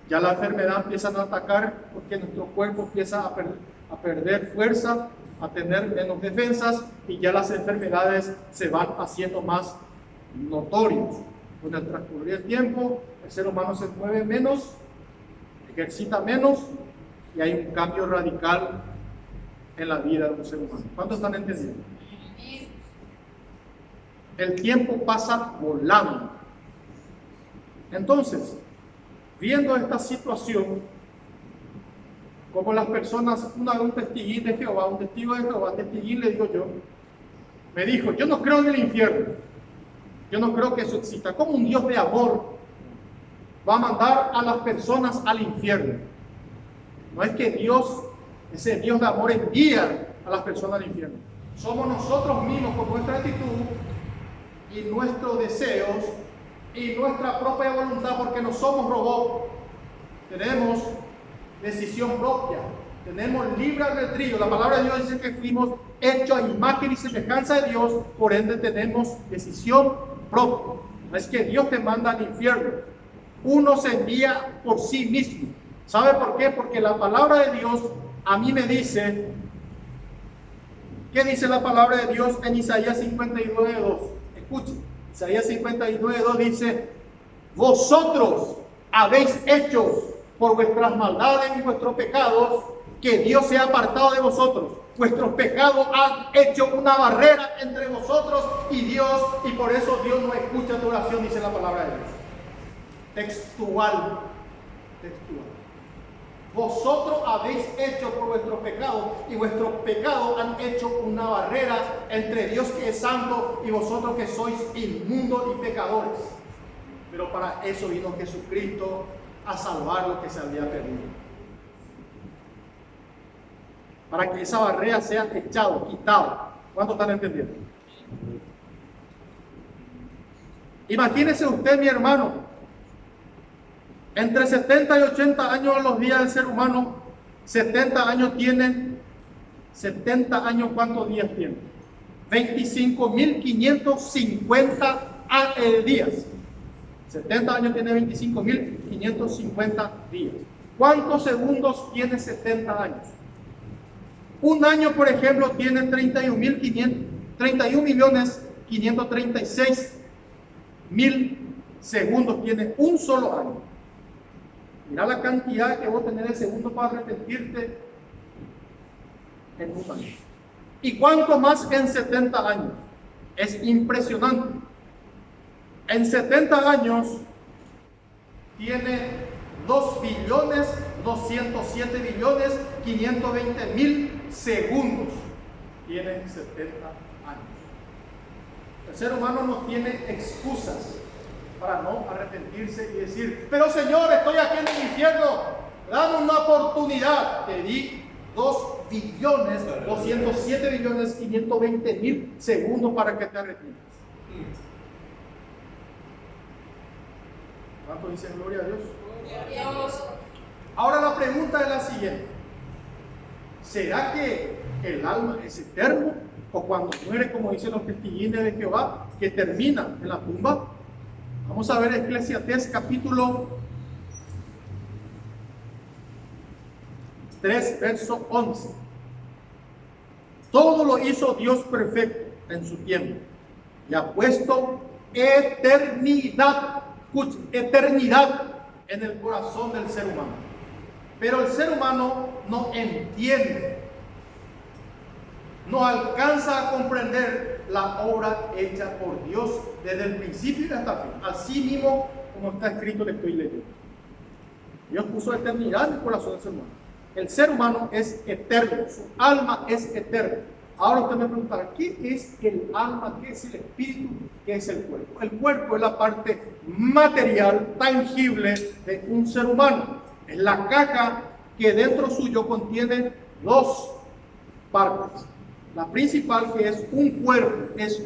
Ya la enfermedad empieza a atacar porque nuestro cuerpo empieza a perder fuerza, a tener menos defensas y ya las enfermedades se van haciendo más notorias. Con el transcurrir del tiempo, el ser humano se mueve menos, ejercita menos y hay un cambio radical en la vida de un ser humano. ¿Cuántos están entendiendo? El tiempo pasa volando. Entonces, viendo esta situación, como las personas, un testigo de Jehová, testiguín le digo yo, me dijo, yo no creo en el infierno, yo no creo que eso exista. ¿Cómo un Dios de amor va a mandar a las personas al infierno? No es que Dios, ese Dios de amor, envía a las personas al infierno. Somos nosotros mismos con nuestra actitud y nuestros deseos y nuestra propia voluntad, porque no somos robots. Tenemos decisión propia, tenemos libre albedrío. La palabra de Dios dice que fuimos hechos a imagen y semejanza de Dios, por ende tenemos decisión propia. No es que Dios te manda al infierno, uno se envía por sí mismo. ¿Sabe por qué? Porque la palabra de Dios a mí me dice, ¿qué dice la palabra de Dios en Isaías 59:2? Escuchen, Isaías 59:2 dice, vosotros habéis hecho por vuestras maldades y vuestros pecados que Dios se ha apartado de vosotros. Vuestros pecados han hecho una barrera entre vosotros y Dios, y por eso Dios no escucha tu oración, dice la palabra de Dios. Textual. Vosotros habéis hecho por vuestros pecados, y vuestros pecados han hecho una barrera entre Dios, que es santo, y vosotros que sois inmundos y pecadores. Pero para eso vino Jesucristo, a salvar lo que se había perdido. Para que esa barrera sea echado, quitado. ¿Cuántos están entendiendo? Imagínese usted, mi hermano, entre 70 y 80 años los días del ser humano. 70 años tienen, 70 años, ¿cuántos días tienen? 25.550 días. 70 años tiene 25.550 días. ¿Cuántos segundos tiene 70 años? Un año, por ejemplo, tiene 31.536.000 segundos. Tiene un solo año. Mira la cantidad que vos tenés de segundos para arrepentirte en un año. ¿Y cuánto más en 70 años? Es impresionante. En 70 años tiene 2.207.520.000 segundos. Tiene 70 años. El ser humano no tiene excusas para no arrepentirse y decir, pero Señor, estoy aquí en el infierno, dame una oportunidad. Te di 2.207.520.000 segundos para que te arrepientas. ¿Cuánto dicen gloria a Dios? Gloria a Dios. Ahora la pregunta es la siguiente: ¿será que el alma es eterno? ¿O cuando muere, como dicen los testiguines de Jehová, que termina en la tumba? Vamos a ver Eclesiastés capítulo 3, verso 11. Todo lo hizo Dios perfecto en su tiempo, y ha puesto eternidad en el corazón del ser humano. Pero el ser humano no entiende, no alcanza a comprender la obra hecha por Dios desde el principio hasta el fin. Así mismo como está escrito, le estoy leyendo. Dios puso eternidad en el corazón del ser humano. El ser humano es eterno, su alma es eterna. Ahora usted me preguntará, ¿qué es el alma? ¿Qué es el espíritu? ¿Qué es el cuerpo? El cuerpo es la parte material, tangible de un ser humano. Es la caja que dentro suyo contiene dos partes. La principal, que es un cuerpo, es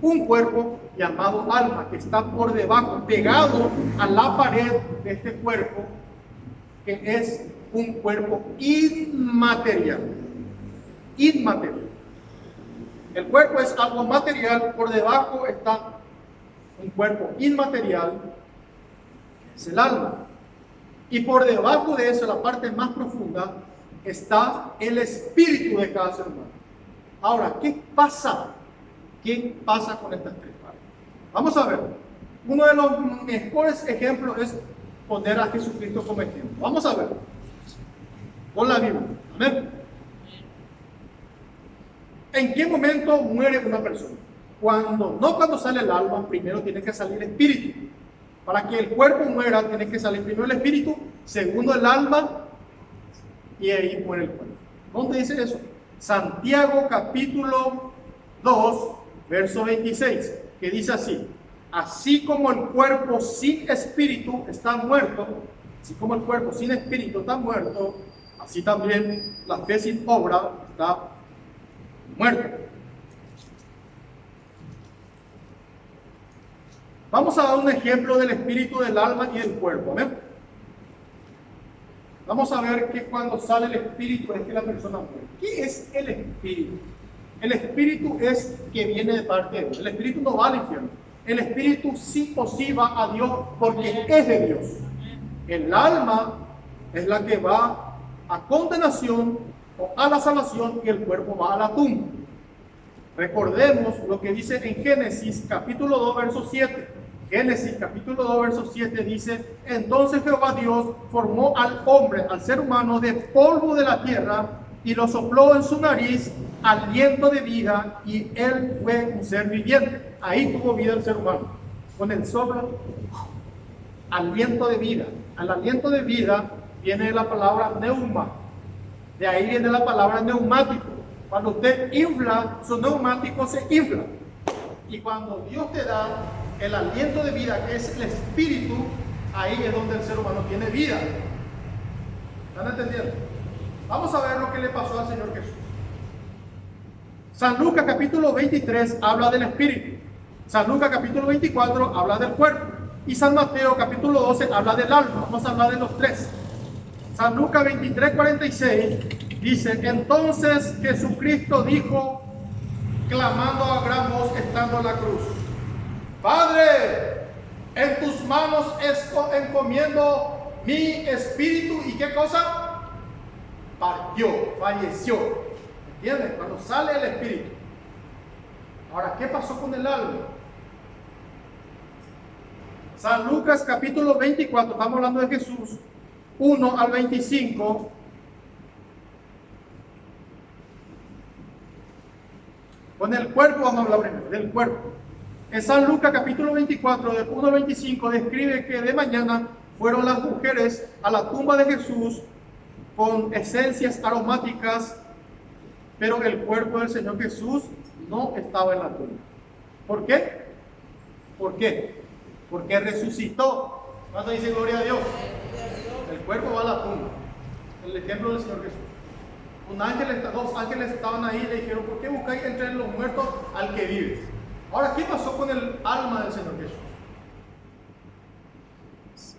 un cuerpo llamado alma, que está por debajo, pegado a la pared de este cuerpo, que es un cuerpo inmaterial. Inmaterial. El cuerpo es algo material, por debajo está un cuerpo inmaterial, es el alma. Y por debajo de eso, la parte más profunda, está el espíritu de cada ser humano. Ahora, ¿qué pasa? ¿Qué pasa con estas tres partes? Vamos a ver. Uno de los mejores ejemplos es poner a Jesucristo como ejemplo. Vamos a ver. Con la Biblia. Amén. ¿En qué momento muere una persona? Cuando sale el alma, primero tiene que salir el espíritu. Para que el cuerpo muera, tiene que salir primero el espíritu, segundo el alma, y ahí muere el cuerpo. ¿Dónde dice eso? Santiago capítulo 2, verso 26, que dice así: así como el cuerpo sin espíritu está muerto, así como el cuerpo sin espíritu está muerto, así también la fe sin obra está muerta. Vamos a dar un ejemplo del espíritu, del alma y del cuerpo. ¿Ven? Vamos a ver que cuando sale el espíritu es que la persona muere. ¿Qué es el espíritu? El espíritu es que viene de parte de Dios. El espíritu no va al infierno. El espíritu sí o sí va a Dios porque es de Dios. El alma es la que va a condenación o a la salvación y el cuerpo va a la tumba. Recordemos lo que dice en Génesis capítulo 2, verso 7. Génesis capítulo 2, verso 7 dice: entonces Jehová Dios formó al hombre, al ser humano, de polvo de la tierra y lo sopló en su nariz aliento de vida y él fue un ser viviente. Ahí tuvo vida el ser humano. Con el soplo, aliento de vida. Al aliento de vida viene la palabra neuma. De ahí viene la palabra neumático. Cuando usted infla, su neumático se infla. Y cuando Dios te da el aliento de vida, que es el espíritu, ahí es donde el ser humano tiene vida. ¿Están entendiendo? Vamos a ver lo que le pasó al Señor Jesús. San Lucas capítulo 23 habla del espíritu. San Lucas capítulo 24 habla del cuerpo. Y San Mateo capítulo 12 habla del alma. Vamos a hablar de los tres. San Lucas 23, 46 dice: entonces Jesucristo dijo, clamando a gran voz estando en la cruz: Padre, en tus manos encomiendo mi espíritu. ¿Y qué cosa? Partió, falleció. ¿Entienden? Cuando sale el espíritu. Ahora, ¿qué pasó con el alma? San Lucas capítulo 24, estamos hablando de Jesús, 1 al 25. Con el cuerpo vamos a hablar primero, del cuerpo. En San Lucas capítulo 24, del 1 al 25, describe que de mañana fueron las mujeres a la tumba de Jesús con esencias aromáticas, pero el cuerpo del Señor Jesús no estaba en la tumba. ¿Por qué? ¿Por qué? Porque resucitó. ¿Cuánto dice gloria a Dios? El cuerpo va a la tumba. El ejemplo del Señor Jesús. Dos ángeles estaban ahí y le dijeron: ¿por qué buscáis entre los muertos al que vive? Ahora, ¿qué pasó con el alma del Señor Jesús?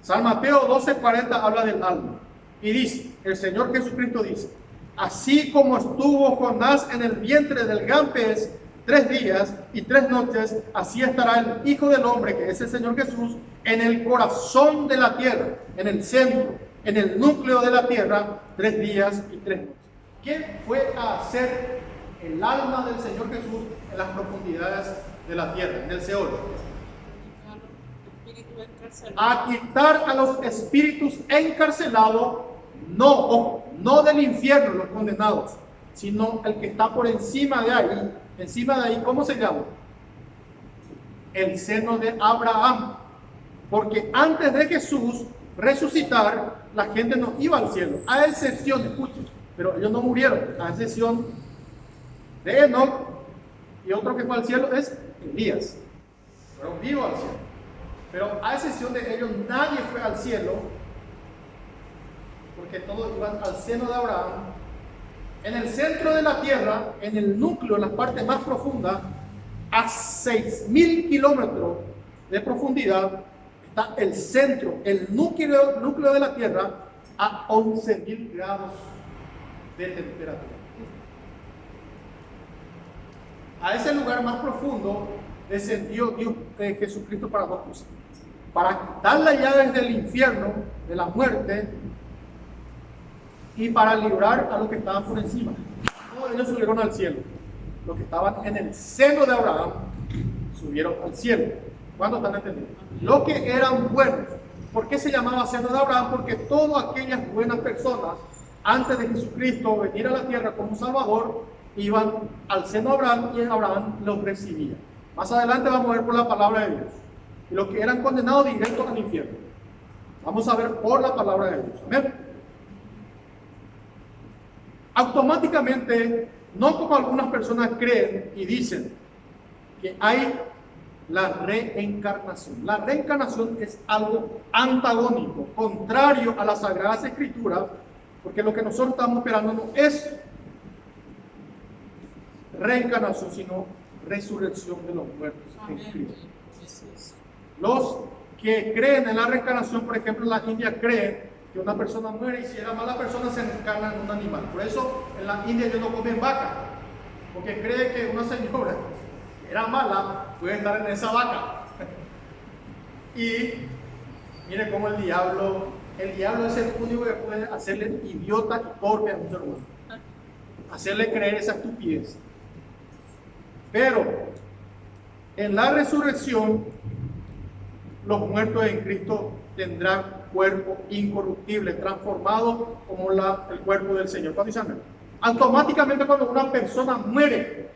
San Mateo 12:40 habla del alma. Y dice, el Señor Jesucristo dice: así como estuvo Jonás en el vientre del gran pez 3 días y 3 noches, así estará el Hijo del Hombre, que es el Señor Jesús, en el corazón de la tierra, en el centro, en el núcleo de la tierra, 3 días y 3 noches. ¿Qué fue a hacer el alma del Señor Jesús en las profundidades de la tierra, en el Seol? A quitar a los espíritus encarcelados, no del infierno, los condenados, sino el que está por encima de ahí, ¿cómo se llama? El seno de Abraham. Porque antes de Jesús resucitar, la gente no iba al cielo, a excepción, escuchen, pero ellos no murieron, a excepción de Enoch, y otro que fue al cielo es Elías, fueron vivos al cielo. Pero a excepción de ellos, nadie fue al cielo, porque todos iban al seno de Abraham. En el centro de la tierra, en el núcleo, en la parte más profunda, a 6.000 kilómetros de profundidad, está el centro, el núcleo de la tierra, a 11.000 grados de temperatura. A ese lugar más profundo descendió Dios, Jesucristo, para dos cosas: para quitar las llaves del infierno, de la muerte, y para librar a los que estaban por encima. No, ellos subieron al cielo. Los que estaban en el seno de Abraham subieron al cielo. ¿Cuántos están entendiendo? Los que eran buenos. ¿Por qué se llamaba seno de Abraham? Porque todas aquellas buenas personas, antes de Jesucristo venir a la tierra como Salvador, iban al seno de Abraham y Abraham los recibía. Más adelante vamos a ver por la palabra de Dios. Y los que eran condenados directos al infierno. Vamos a ver por la palabra de Dios. Amén. Automáticamente, no como algunas personas creen y dicen que hay la reencarnación. La reencarnación es algo antagónico, contrario a las Sagradas Escrituras, porque lo que nosotros estamos esperando no es reencarnación, sino resurrección de los muertos en Cristo. Los que creen en la reencarnación, por ejemplo, en la India creen que una persona muere y si era mala persona se reencarna en un animal. Por eso en la India ellos no comen vaca, porque cree que una señora que era mala puede estar en esa vaca. Y mire cómo el diablo es el único que puede hacerle idiota y torpe a un ser humano, hacerle creer esa estupidez. Pero en la resurrección los muertos en Cristo tendrán cuerpo incorruptible, transformado como el cuerpo del Señor. ¿Cuántos dicen? Automáticamente cuando una persona muere,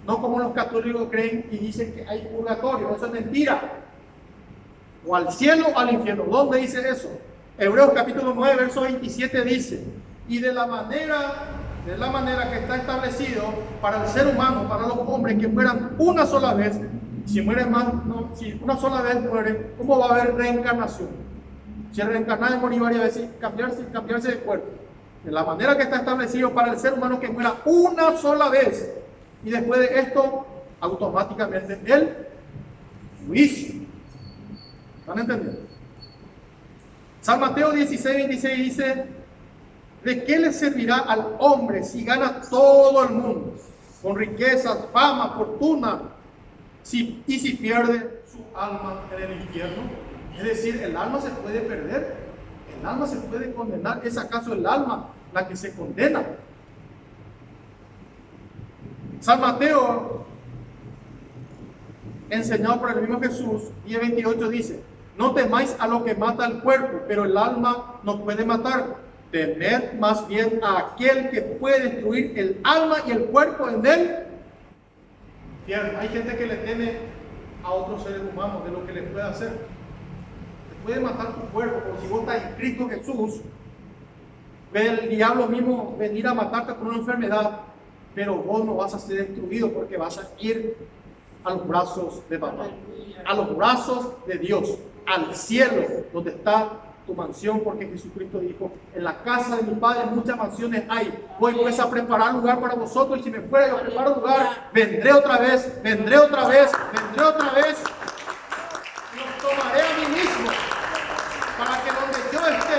no como los católicos creen y dicen que hay purgatorio, eso es mentira. O al cielo o al infierno. ¿Dónde dice eso? Hebreos capítulo 9, verso 27 dice, y de la manera que está establecido para el ser humano, para los hombres que mueran una sola vez. Si mueren más, no, si una sola vez mueren, ¿cómo va a haber reencarnación? Si reencarnar es morir varias veces, cambiarse de cuerpo. De la manera que está establecido para el ser humano que muera una sola vez. Y después de esto, automáticamente el juicio. ¿Están entendiendo? San Mateo 16, 26 dice, ¿de qué le servirá al hombre si gana todo el mundo? Con riquezas, fama, fortuna, y si pierde su alma en el infierno. Es decir, el alma se puede perder, el alma se puede condenar. ¿Es acaso el alma la que se condena? San Mateo, enseñado por el mismo Jesús, 10:28 dice, no temáis a lo que mata el cuerpo, pero el alma no puede matar. Temed más bien a aquel que puede destruir el alma y el cuerpo en él. Hay gente que le teme a otros seres humanos de lo que les puede hacer. Te puede matar tu cuerpo, porque si vos estás en Cristo Jesús, ve el diablo mismo venir a matarte por una enfermedad, pero vos no vas a ser destruido porque vas a ir a los brazos de papá, a los brazos de Dios, al cielo donde está tu mansión, porque Jesucristo dijo, en la casa de mi Padre muchas mansiones hay, voy pues a preparar lugar para vosotros, y si me fuera yo a preparar lugar, vendré otra vez, y los tomaré a mí mismo, para que donde yo esté,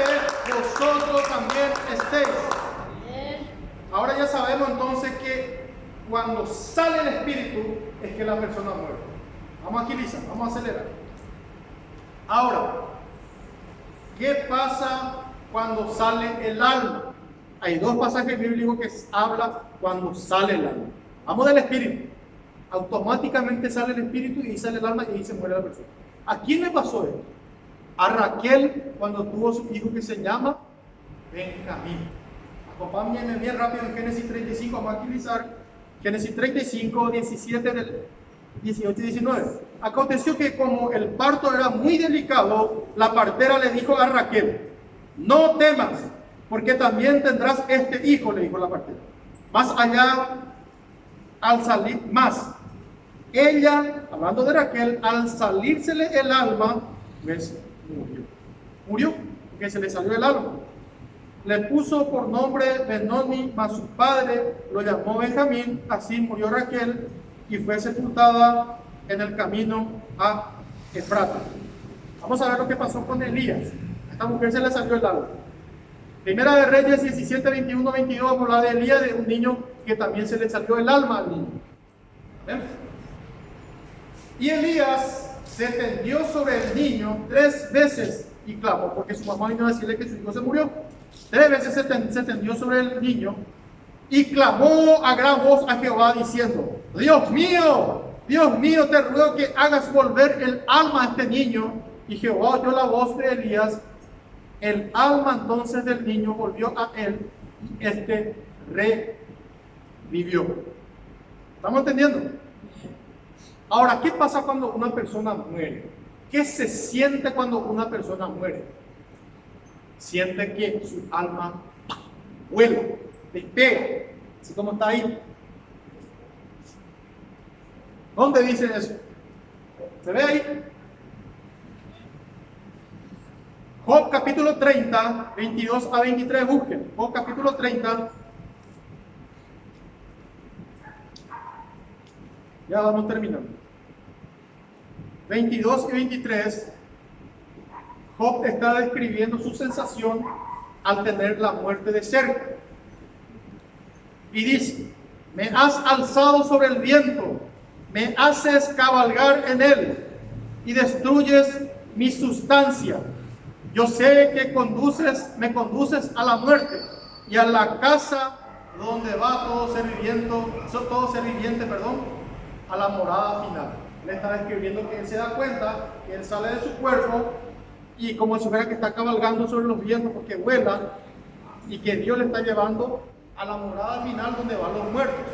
vosotros también estéis. Ahora ya sabemos entonces que cuando sale el Espíritu es que la persona muere. Vamos a agilizar, vamos a acelerar. Ahora, ¿qué pasa cuando sale el alma? Hay dos pasajes bíblicos que hablan cuando sale el alma. Vamos del espíritu. Automáticamente sale el espíritu y sale el alma y se muere la persona. ¿A quién le pasó esto? A Raquel cuando tuvo su hijo que se llama Benjamín. Acompáñenme bien rápido en Génesis 35, vamos a agilizar. Génesis 35, 17 del 18 y 19. Aconteció que como el parto era muy delicado, la partera le dijo a Raquel, no temas, porque también tendrás este hijo, le dijo la partera. Más allá, al salir, más. Ella, hablando de Raquel, al salírsele el alma, pues murió. Murió, porque se le salió el alma. Le puso por nombre Benoni, mas su padre lo llamó Benjamín. Así murió Raquel y fue sepultada en el camino a Efrata. Vamos a ver lo que pasó con Elías. A esta mujer se le salió el alma. Primera de Reyes 17, 21, 22, vamos a hablar de Elías, de un niño que también se le salió el alma al niño. ¿Ven? Y Elías se tendió sobre el niño 3 veces y clamó porque su mamá vino a decirle que su hijo se murió. 3 veces se tendió sobre el niño y clamó a gran voz a Jehová diciendo: Dios mío, te ruego que hagas volver el alma a este niño. Y Jehová oyó la voz de Elías. El alma entonces del niño volvió a él y este revivió. ¿Estamos entendiendo? Ahora, ¿qué pasa cuando una persona muere? ¿Qué se siente cuando una persona muere? Siente que su alma vuela, despega, así como está ahí. ¿Dónde dicen eso? ¿Se ve ahí? Job capítulo 30, 22 a 23, busquen. Job capítulo 30. Ya vamos terminando. 22 y 23. Job está describiendo su sensación al tener la muerte de cerca. Y dice: me has alzado sobre el viento, me haces cabalgar en él y destruyes mi sustancia. Yo sé que me conduces a la muerte y a la casa donde va todo ser viviente, a la morada final. Él está describiendo que él se da cuenta que él sale de su cuerpo y como si fuera que está cabalgando sobre los vientos porque vuela, y que Dios le está llevando a la morada final donde van los muertos.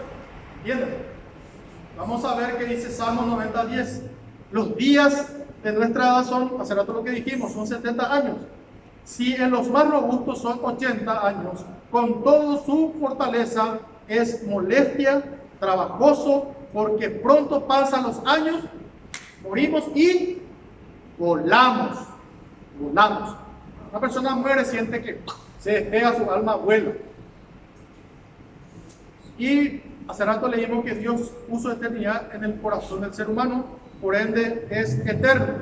¿Entienden? Vamos a ver qué dice Salmo 90:10. Los días de nuestra edad son, hace rato lo que dijimos, son 70 años. Si en los más robustos son 80 años, con toda su fortaleza es molestia, trabajoso, porque pronto pasan los años, morimos y volamos. Una persona muere, siente que se despega, su alma vuela. Y hace rato leímos que Dios puso eternidad en el corazón del ser humano, por ende es eterno.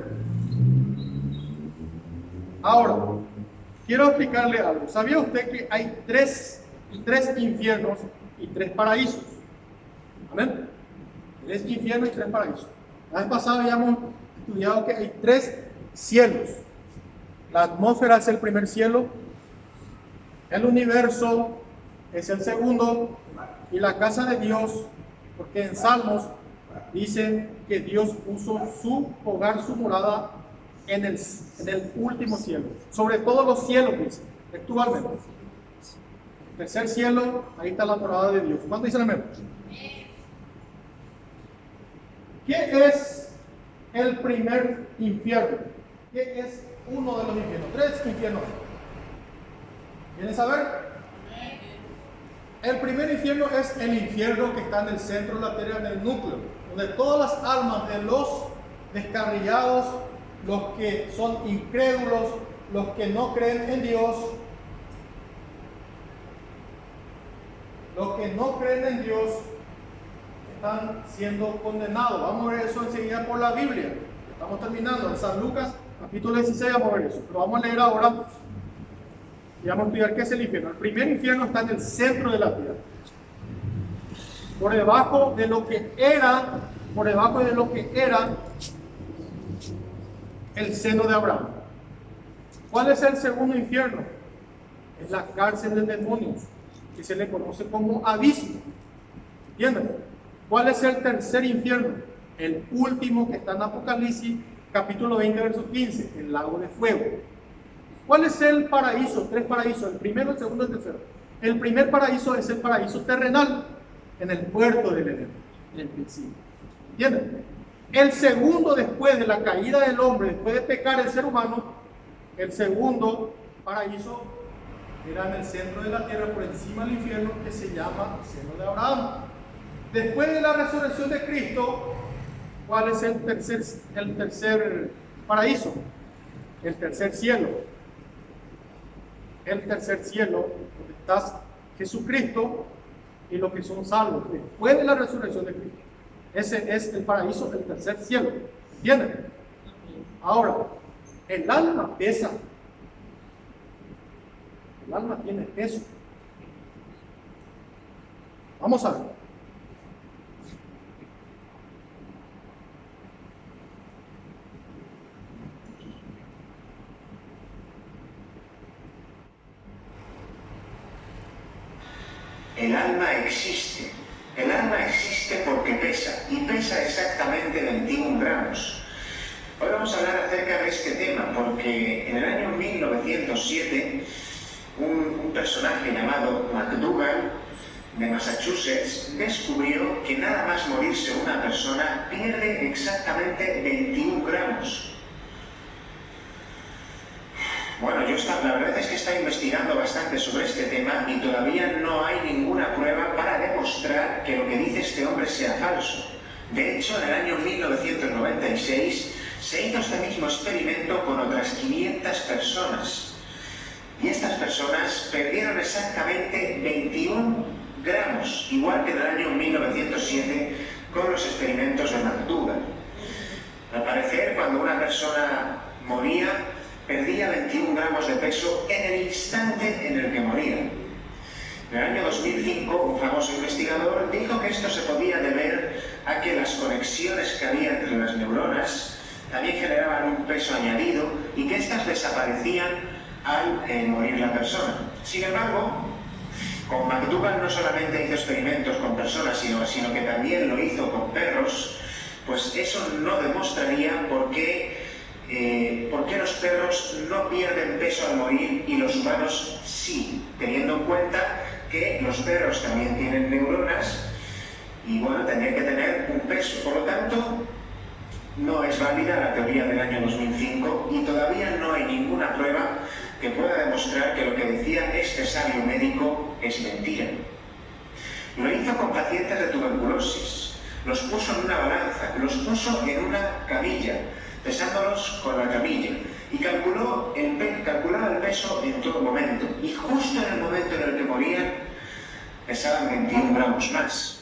Ahora, quiero explicarle algo. ¿Sabía usted que hay tres infiernos y 3 paraísos? Amén. 3 infiernos y 3 paraísos. La vez pasada habíamos estudiado que hay 3 cielos. La atmósfera es el primer cielo, el universo es el segundo, y la casa de Dios, porque en Salmos dice que Dios puso su hogar, su morada en el último cielo, sobre todos los cielos, dice, actualmente. El tercer cielo, ahí está la morada de Dios. ¿Cuánto dicen amén? ¿Qué es el primer infierno? ¿Qué es uno de los infiernos? 3 infiernos. ¿Quieren saber? El primer infierno es el infierno que está en el centro de la tierra, en el núcleo, donde todas las almas de los descarriados, los que son incrédulos, los que no creen en Dios, están siendo condenados. Vamos a ver eso enseguida por la Biblia. Estamos terminando en San Lucas capítulo 16, vamos a ver eso. Pero vamos a leer ahora y vamos a estudiar qué es el infierno. El primer infierno está en el centro de la tierra, por debajo de lo que era el seno de Abraham. ¿Cuál es el segundo infierno? Es la cárcel de demonios, que se le conoce como abismo. ¿Entienden? ¿Cuál es el tercer infierno? El último, que está en Apocalipsis capítulo 20 verso 15, el lago de fuego. ¿Cuál es el paraíso? 3 paraísos, el primero, el segundo y el tercero. El primer paraíso es el paraíso terrenal, en el puerto del Edén, en el principio. ¿Entienden? El segundo, después de la caída del hombre, después de pecar el ser humano, el segundo paraíso era en el centro de la tierra, por encima del infierno, que se llama seno de Abraham. Después de la resurrección de Cristo, ¿cuál es el tercer paraíso? El tercer cielo. El tercer cielo, donde está Jesucristo y los que son salvos después de la resurrección de Cristo. Ese es el paraíso, el tercer cielo. ¿Entienden? Ahora, el alma pesa. El alma tiene peso. Vamos a ver. El alma existe. El alma existe porque pesa, y pesa exactamente 21 gramos. Hoy vamos a hablar acerca de este tema porque en el año 1907 un personaje llamado McDougall de Massachusetts descubrió que nada más morirse una persona pierde exactamente 21 gramos. Bueno, la verdad es que está investigando bastante sobre este tema y todavía no hay ninguna prueba para demostrar que lo que dice este hombre sea falso. De hecho, en el año 1996 se hizo este mismo experimento con otras 500 personas. Y estas personas perdieron exactamente 21 gramos, igual que en el año 1907 con los experimentos de McDougall. Al parecer, cuando una persona moría, perdía 21 gramos de peso en el instante en el que moría. En el año 2005, un famoso investigador dijo que esto se podía deber a que las conexiones que había entre las neuronas también generaban un peso añadido y que estas desaparecían al morir la persona. Sin embargo, con McDougall no solamente hizo experimentos con personas, sino que también lo hizo con perros, pues eso no demostraría por qué los perros no pierden peso al morir y los humanos sí, teniendo en cuenta que los perros también tienen neuronas y bueno, tendrían que tener un peso. Por lo tanto, no es válida la teoría del año 2005 y todavía no hay ninguna prueba que pueda demostrar que lo que decía este sabio médico es mentira. Lo hizo con pacientes de tuberculosis, los puso en una balanza, los puso en una camilla, pesándolos con la camilla, y calculaba el peso en todo momento, y justo en el momento en el que morían, pesaban 21 gramos más.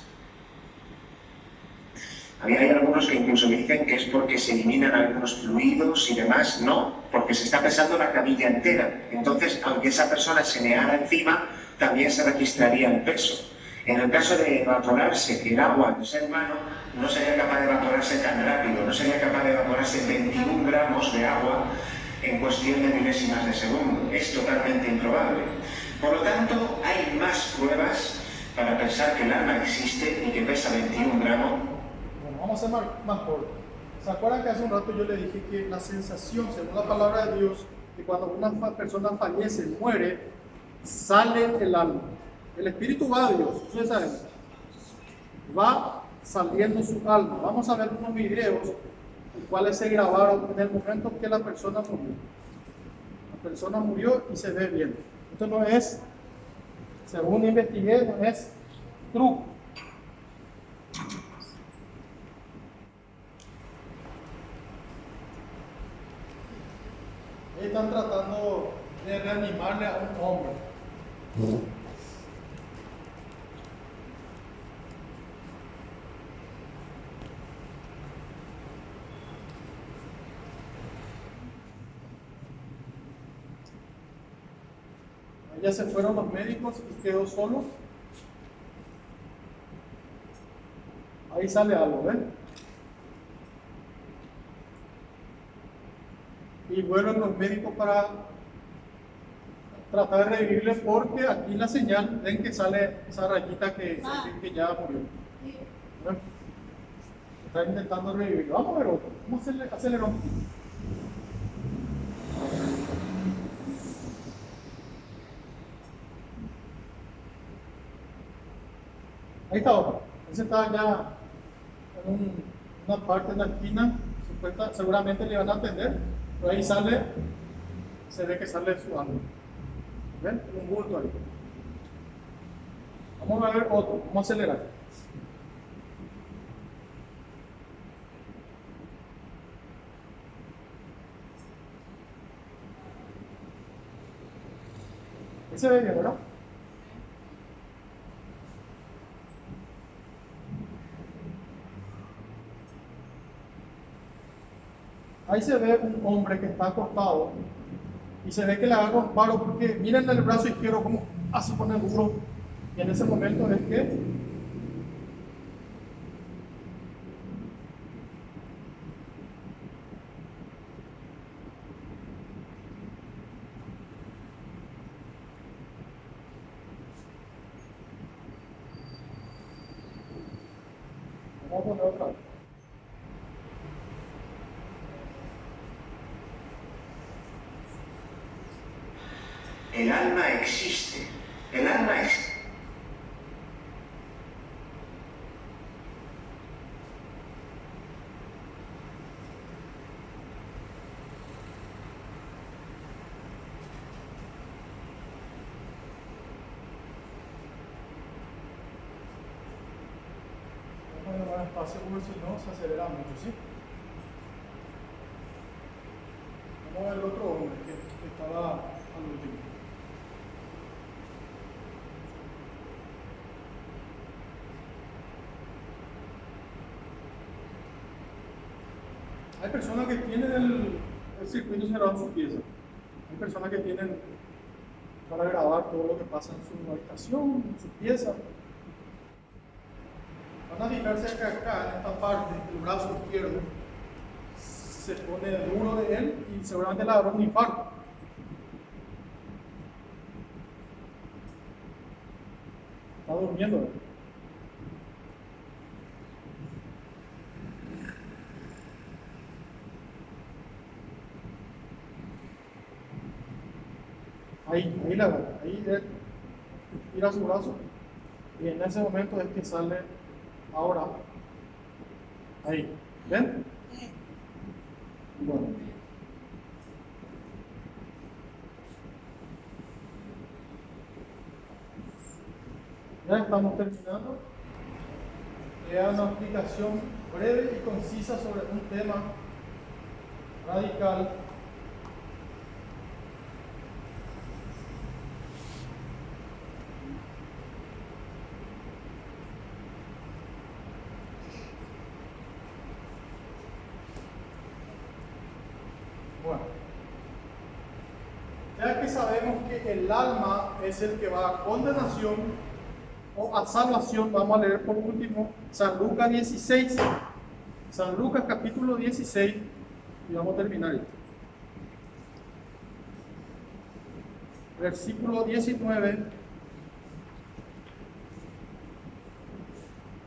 Hay algunos que incluso dicen que es porque se eliminan algunos fluidos y demás. No, porque se está pesando la camilla entera. Entonces, aunque esa persona se meara encima, también se registraría el peso. En el caso de evaporarse el agua del ser humano, no sería capaz de evaporarse tan rápido, no sería capaz de evaporarse 21 gramos de agua en cuestión de milésimas de segundo. Es totalmente improbable. Por lo tanto, hay más pruebas para pensar que el alma existe y que pesa 21 gramos. Vamos a ser más corto. ¿Se acuerdan que hace un rato yo le dije que la sensación, según la palabra de Dios, que cuando una persona fallece, muere, sale el alma? El espíritu va a Dios, ustedes saben, va saliendo su alma. Vamos a ver unos videos, los cuales se grabaron en el momento que la persona murió. La persona murió y se ve bien. Esto no es, según investigué, no es truco. Están tratando de reanimarle a un hombre. Ya se fueron los médicos y quedó solo. Ahí sale algo, ¿ven? Y vuelven los médicos para tratar de revivirle, porque aquí la señal, ven que sale esa rayita que ya murió. ¿Ven? Está intentando revivir. Vamos a ver otro. Vamos a acelerar un poquito. Ahí está otro. Ese está ya en una parte en la esquina. Seguramente le van a atender. Pero ahí sale, se ve que sale su alma. ¿Ven? Un bulto ahí. Vamos a ver otro. Vamos a acelerar. Ahí se ve bien, ¿verdad? Ahí se ve un hombre que está acostado y se ve que le agarra un paro, porque miren el brazo izquierdo como así pone duro, y en ese momento es que Vamos a poner otra vez. El alma existe. El alma es... Vamos a llamar espacio porque si no se acelera mucho, ¿sí? Vamos a ver el otro hombre que estaba al último. Hay personas que tienen el circuito cerrado en su pieza. Hay personas que tienen para grabar todo lo que pasa en su habitación, en su pieza. Van a fijarse que acá, en esta parte, el brazo izquierdo se pone duro de él y seguramente le agarró un infarto. Está durmiendo, ¿verdad? Ahí la agarra, ahí él tira su brazo y en ese momento es que sale ahora. Ahí, ¿ven? Bueno. Ya estamos terminando. Era una explicación breve y concisa sobre un tema radical. Bueno, ya que sabemos que el alma es el que va a condenación o a salvación, vamos a leer por último San Lucas 16, San Lucas capítulo 16 y vamos a terminar esto. Versículo 19.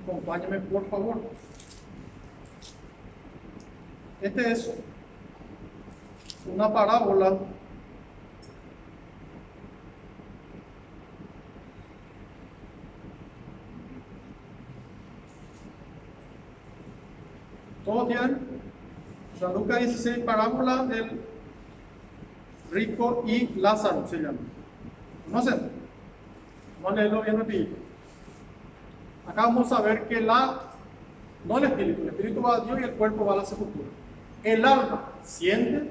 Acompáñame por favor. Este es una parábola ¿todos tienen? San Lucas 16, parábola del rico y Lázaro se llama. ¿Conocen? Vamos a leerlo bien rapidito. Acá vamos a ver que no el espíritu va a Dios y el cuerpo va a la sepultura. El alma siente,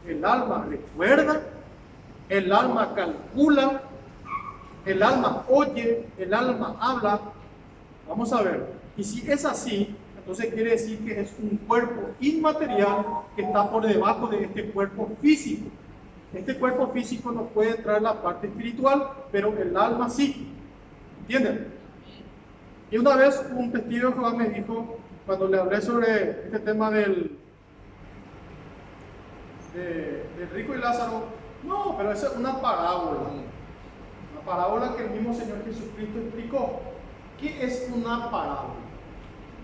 el alma recuerda, el alma calcula, el alma oye, el alma habla. Vamos a ver. Y si es así, entonces quiere decir que es un cuerpo inmaterial que está por debajo de este cuerpo físico. Este cuerpo físico no puede entrar en la parte espiritual, pero el alma sí. ¿Entienden? Y una vez un testigo de Jehová me dijo, cuando le hablé sobre este tema del rico y Lázaro, no, pero esa es una parábola. Una parábola que el mismo Señor Jesucristo explicó. ¿Qué es una parábola?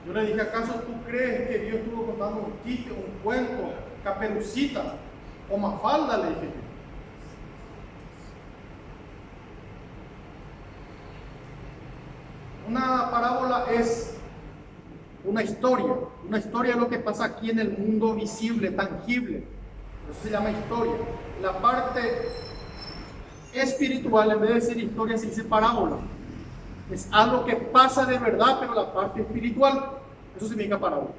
Yo le dije, ¿acaso tú crees que Dios estuvo contando un chiste, un cuento, Caperucita o Mafalda? Le dije. Una parábola es una historia es lo que pasa aquí en el mundo visible, tangible. Eso se llama historia. La parte espiritual, en vez de decir historia, se dice parábola. Es algo que pasa de verdad, pero la parte espiritual, eso significa parábola.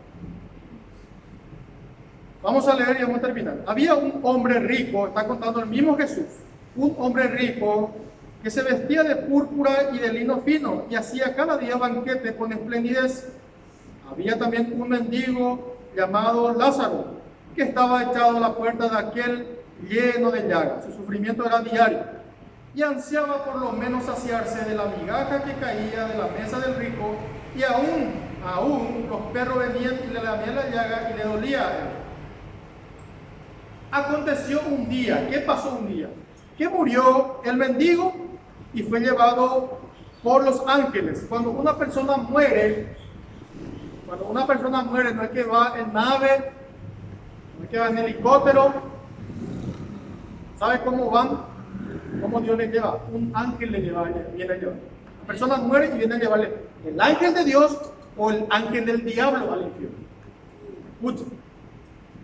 Vamos a leer y vamos a terminar. Había un hombre rico, está contando el mismo Jesús, un hombre rico que se vestía de púrpura y de lino fino y hacía cada día banquete con esplendidez. Había también un mendigo llamado Lázaro, que estaba echado a la puerta de aquel lleno de llagas. Su sufrimiento era diario y ansiaba por lo menos saciarse de la migaja que caía de la mesa del rico, y aún los perros venían y le lamían la llaga y le dolía a él. Aconteció un día, ¿qué pasó un día? Que murió el mendigo y fue llevado por los ángeles. Cuando una persona muere, Cuando una persona muere, no es que va en nave, no es que va en helicóptero. ¿Sabe cómo van? ¿Cómo Dios le lleva? Un ángel le lleva, viene a llevar. La persona muere y viene a llevarle el ángel de Dios o el ángel del diablo al infierno. Escucha.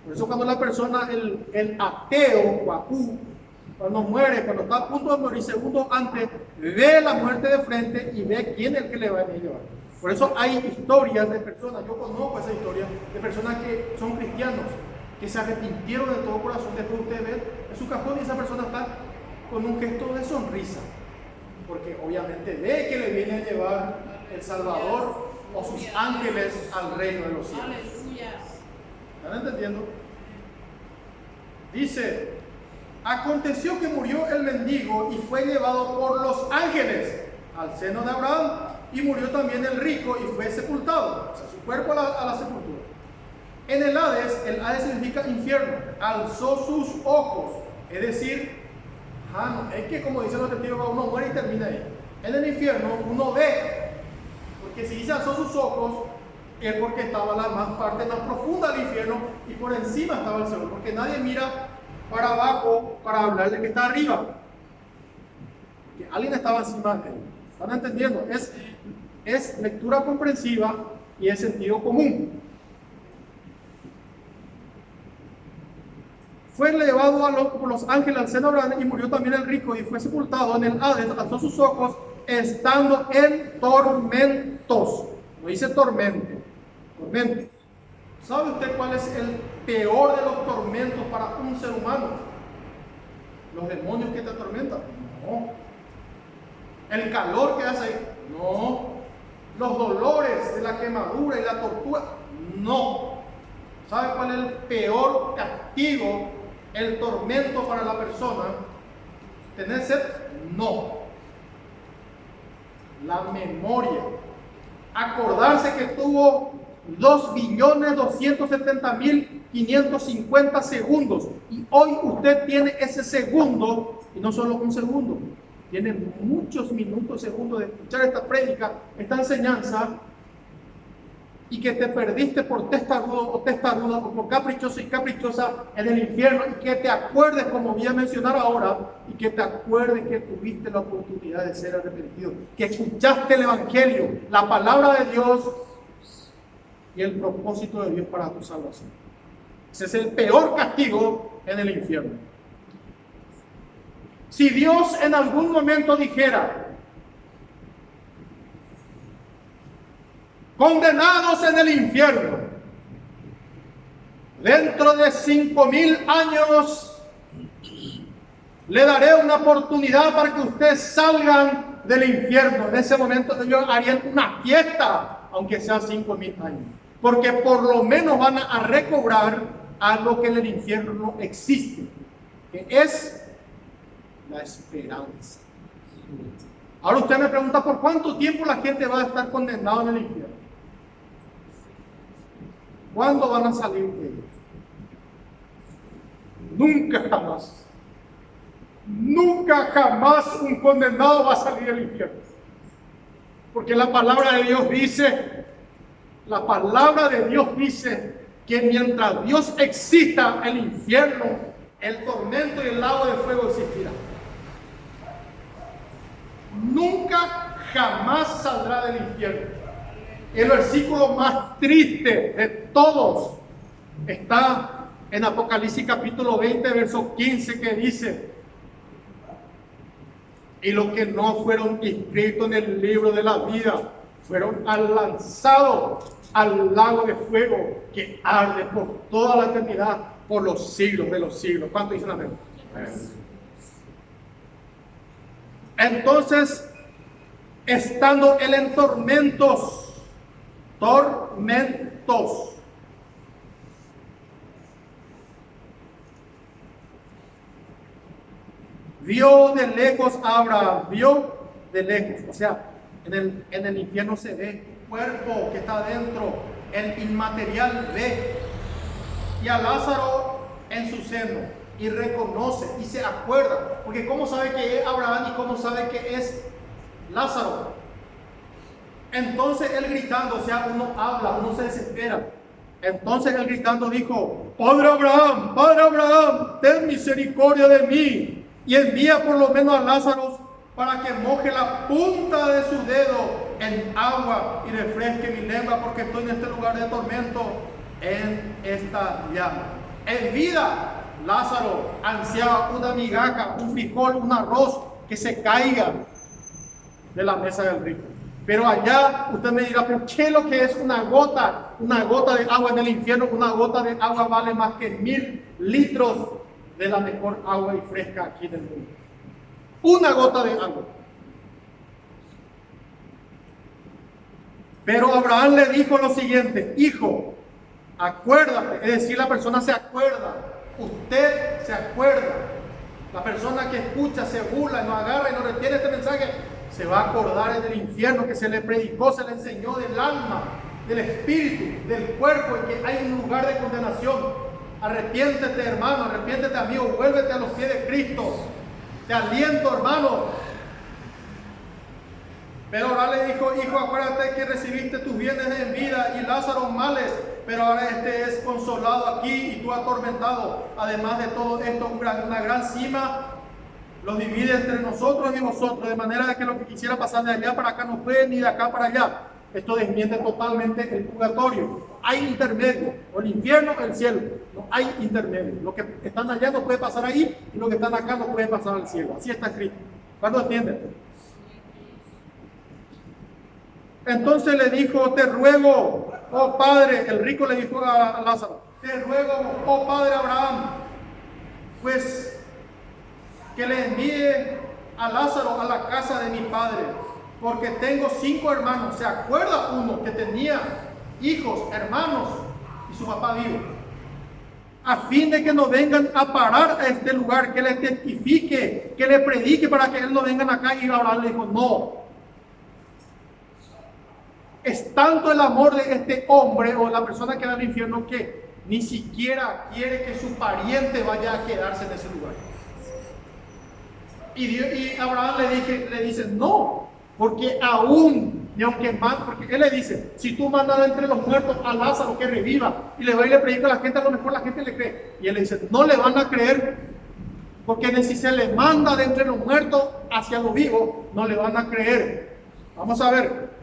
Por eso cuando la persona, el ateo, guapú, cuando muere, cuando está a punto de morir, segundos antes, ve la muerte de frente y ve quién es el que le va a llevar. Por eso hay historias de personas, yo conozco esa historia, de personas que son cristianos, que se arrepintieron de todo corazón. Después usted ve en su cajón y esa persona está con un gesto de sonrisa, porque obviamente ve que le viene a llevar el Salvador o sus ángeles al reino de los cielos. ¿Están entendiendo? Dice: aconteció que murió el mendigo y fue llevado por los ángeles al seno de Abraham, y murió también el rico y fue sepultado, o sea, su cuerpo a la sepultura. En el Hades significa infierno, alzó sus ojos, es decir, es que como dicen los testigos, uno muere y termina ahí. En el infierno uno ve, porque si dice alzó sus ojos, es porque estaba la parte más profunda del infierno y por encima estaba el cielo, porque nadie mira para abajo para hablar de que está arriba, que alguien estaba encima de él. ¿Están entendiendo? Es lectura comprensiva y es sentido común. Fue llevado por los ángeles al seno de Abraham, y murió también el rico y fue sepultado en el Hades, alzó sus ojos estando en tormentos. No dice tormento, tormentos. ¿Sabe usted cuál es el peor de los tormentos para un ser humano? ¿Los demonios que te atormentan? No. ¿El calor que hace ahí? No. ¿Los dolores de la quemadura y la tortura? No. ¿Sabe cuál es el peor castigo, el tormento para la persona? ¿Tener sed? No. La memoria. Acordarse que tuvo 2.270.550 segundos y hoy usted tiene ese segundo, y no solo un segundo, tiene muchos minutos, segundos de escuchar esta prédica, esta enseñanza, y que te perdiste por testarudo o testaruda o por caprichoso y caprichosa en el infierno, y que te acuerdes, como voy a mencionar ahora, y que te acuerdes que tuviste la oportunidad de ser arrepentido, que escuchaste el Evangelio, la palabra de Dios y el propósito de Dios para tu salvación. Ese es el peor castigo en el infierno. Si Dios en algún momento dijera: condenados en el infierno, dentro de 5.000 años le daré una oportunidad para que ustedes salgan del infierno, en ese momento ellos harían una fiesta, aunque sea 5.000 años, porque por lo menos van a recobrar algo que en el infierno no existe, que es la esperanza. Ahora usted me pregunta: ¿por cuánto tiempo la gente va a estar condenada en el infierno? ¿Cuándo van a salir de ellos? Nunca jamás. Nunca jamás un condenado va a salir del infierno. Porque la palabra de Dios dice que mientras Dios exista, el infierno, el tormento y el lago de fuego existirá. Nunca jamás saldrá del infierno. El versículo más triste de todos está en Apocalipsis capítulo 20, verso 15, que dice: y los que no fueron inscritos en el libro de la vida fueron lanzados al lago de fuego que arde por toda la eternidad, por los siglos de los siglos. ¿Cuánto dicen amén? Entonces, estando él en tormentos, vio de lejos a Abraham, o sea, en el infierno se ve el cuerpo que está adentro, el inmaterial ve, y a Lázaro en su seno, y reconoce y se acuerda, porque ¿cómo sabe que es Abraham y cómo sabe que es Lázaro? Entonces él gritando, o sea, uno habla, uno se desespera. Entonces él gritando dijo: Padre Abraham, ten misericordia de mí y envía por lo menos a Lázaro para que moje la punta de su dedo en agua y refresque mi lengua, porque estoy en este lugar de tormento, en esta llama. En vida, Lázaro ansiaba una migaja, un frijol, un arroz que se caiga de la mesa del rico. Pero allá usted me dirá: ¿pero qué es lo que es una gota? Una gota de agua en el infierno. Una gota de agua vale más que 1000 litros de la mejor agua y fresca aquí en el mundo. Una gota de agua. Pero Abraham le dijo lo siguiente: hijo, acuérdate. Es decir, la persona se acuerda. Usted se acuerda. La persona que escucha, se burla, no agarra y no retiene este mensaje, se va a acordar del infierno que se le predicó, se le enseñó, del alma, del espíritu, del cuerpo, y que hay un lugar de condenación. Arrepiéntete, hermano, arrepiéntete, amigo, vuélvete a los pies de Cristo. Te aliento, hermano. Pero ahora le dijo: hijo, acuérdate que recibiste tus bienes en vida y Lázaro males, pero ahora este es consolado aquí y tú atormentado. Además de todo esto, una gran cima los divide entre nosotros y vosotros, de manera que lo que quisiera pasar de allá para acá no puede, ni de acá para allá. Esto desmiente totalmente el purgatorio. Hay intermedio, o el infierno o el cielo. No hay intermedio. Los que están allá no puede pasar ahí, y los que están acá no pueden pasar al cielo. Así está escrito. ¿Cuándo entienden? Entonces le dijo: te ruego, oh padre, el rico le dijo a Lázaro: te ruego, oh padre Abraham, pues que le envíe a Lázaro a la casa de mi padre, porque tengo 5 hermanos. ¿Se acuerda uno que tenía hijos, hermanos y su papá vivo? A fin de que no vengan a parar a este lugar, que le testifique, que le predique para que él no vengan acá. Y Abraham le dijo: no. Es tanto el amor de este hombre o la persona que va al infierno que ni siquiera quiere que su pariente vaya a quedarse en ese lugar. Y Abraham le dice: no, porque aún, ni aunque más, porque él le dice: si tú mandas de entre los muertos a Lázaro que reviva y le va y le predica a la gente, a lo mejor la gente le cree. Y él le dice: no le van a creer, porque si se le manda de entre los muertos hacia los vivos, no le van a creer. Vamos a ver.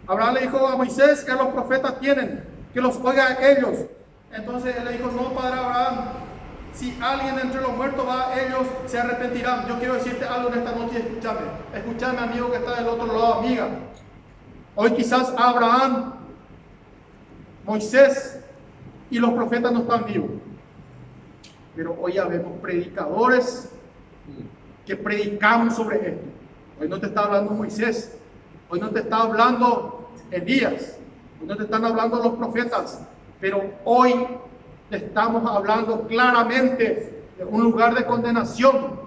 Abraham le dijo a Moisés que a los profetas tienen, que los oiga a ellos. Entonces él le dijo: no, padre Abraham, si alguien entre los muertos va, ellos se arrepentirán. Yo quiero decirte algo en esta noche, escúchame amigo que está del otro lado, amiga. Hoy quizás Abraham, Moisés y los profetas no están vivos, pero hoy ya vemos predicadores que predicamos sobre esto. Hoy no te está hablando Moisés, hoy no te está hablando Elías, hoy no te están hablando los profetas, pero hoy estamos hablando claramente de un lugar de condenación.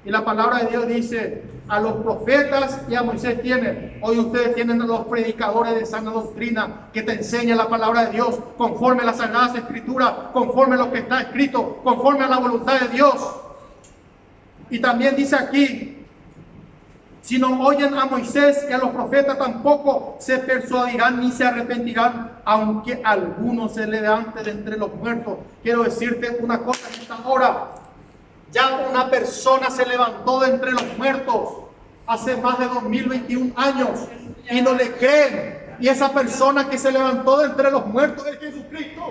Y la palabra de Dios dice: a los profetas y a Moisés tienen. Hoy ustedes tienen a los predicadores de sana doctrina que te enseñan la palabra de Dios conforme a las sagradas escrituras, conforme a lo que está escrito, conforme a la voluntad de Dios. Y también dice aquí: si no oyen a Moisés y a los profetas, tampoco se persuadirán ni se arrepentirán, aunque alguno se levante de entre los muertos. Quiero decirte una cosa en esta hora: ya una persona se levantó de entre los muertos hace más de 2021 años y no le creen. Y esa persona que se levantó de entre los muertos es Jesucristo.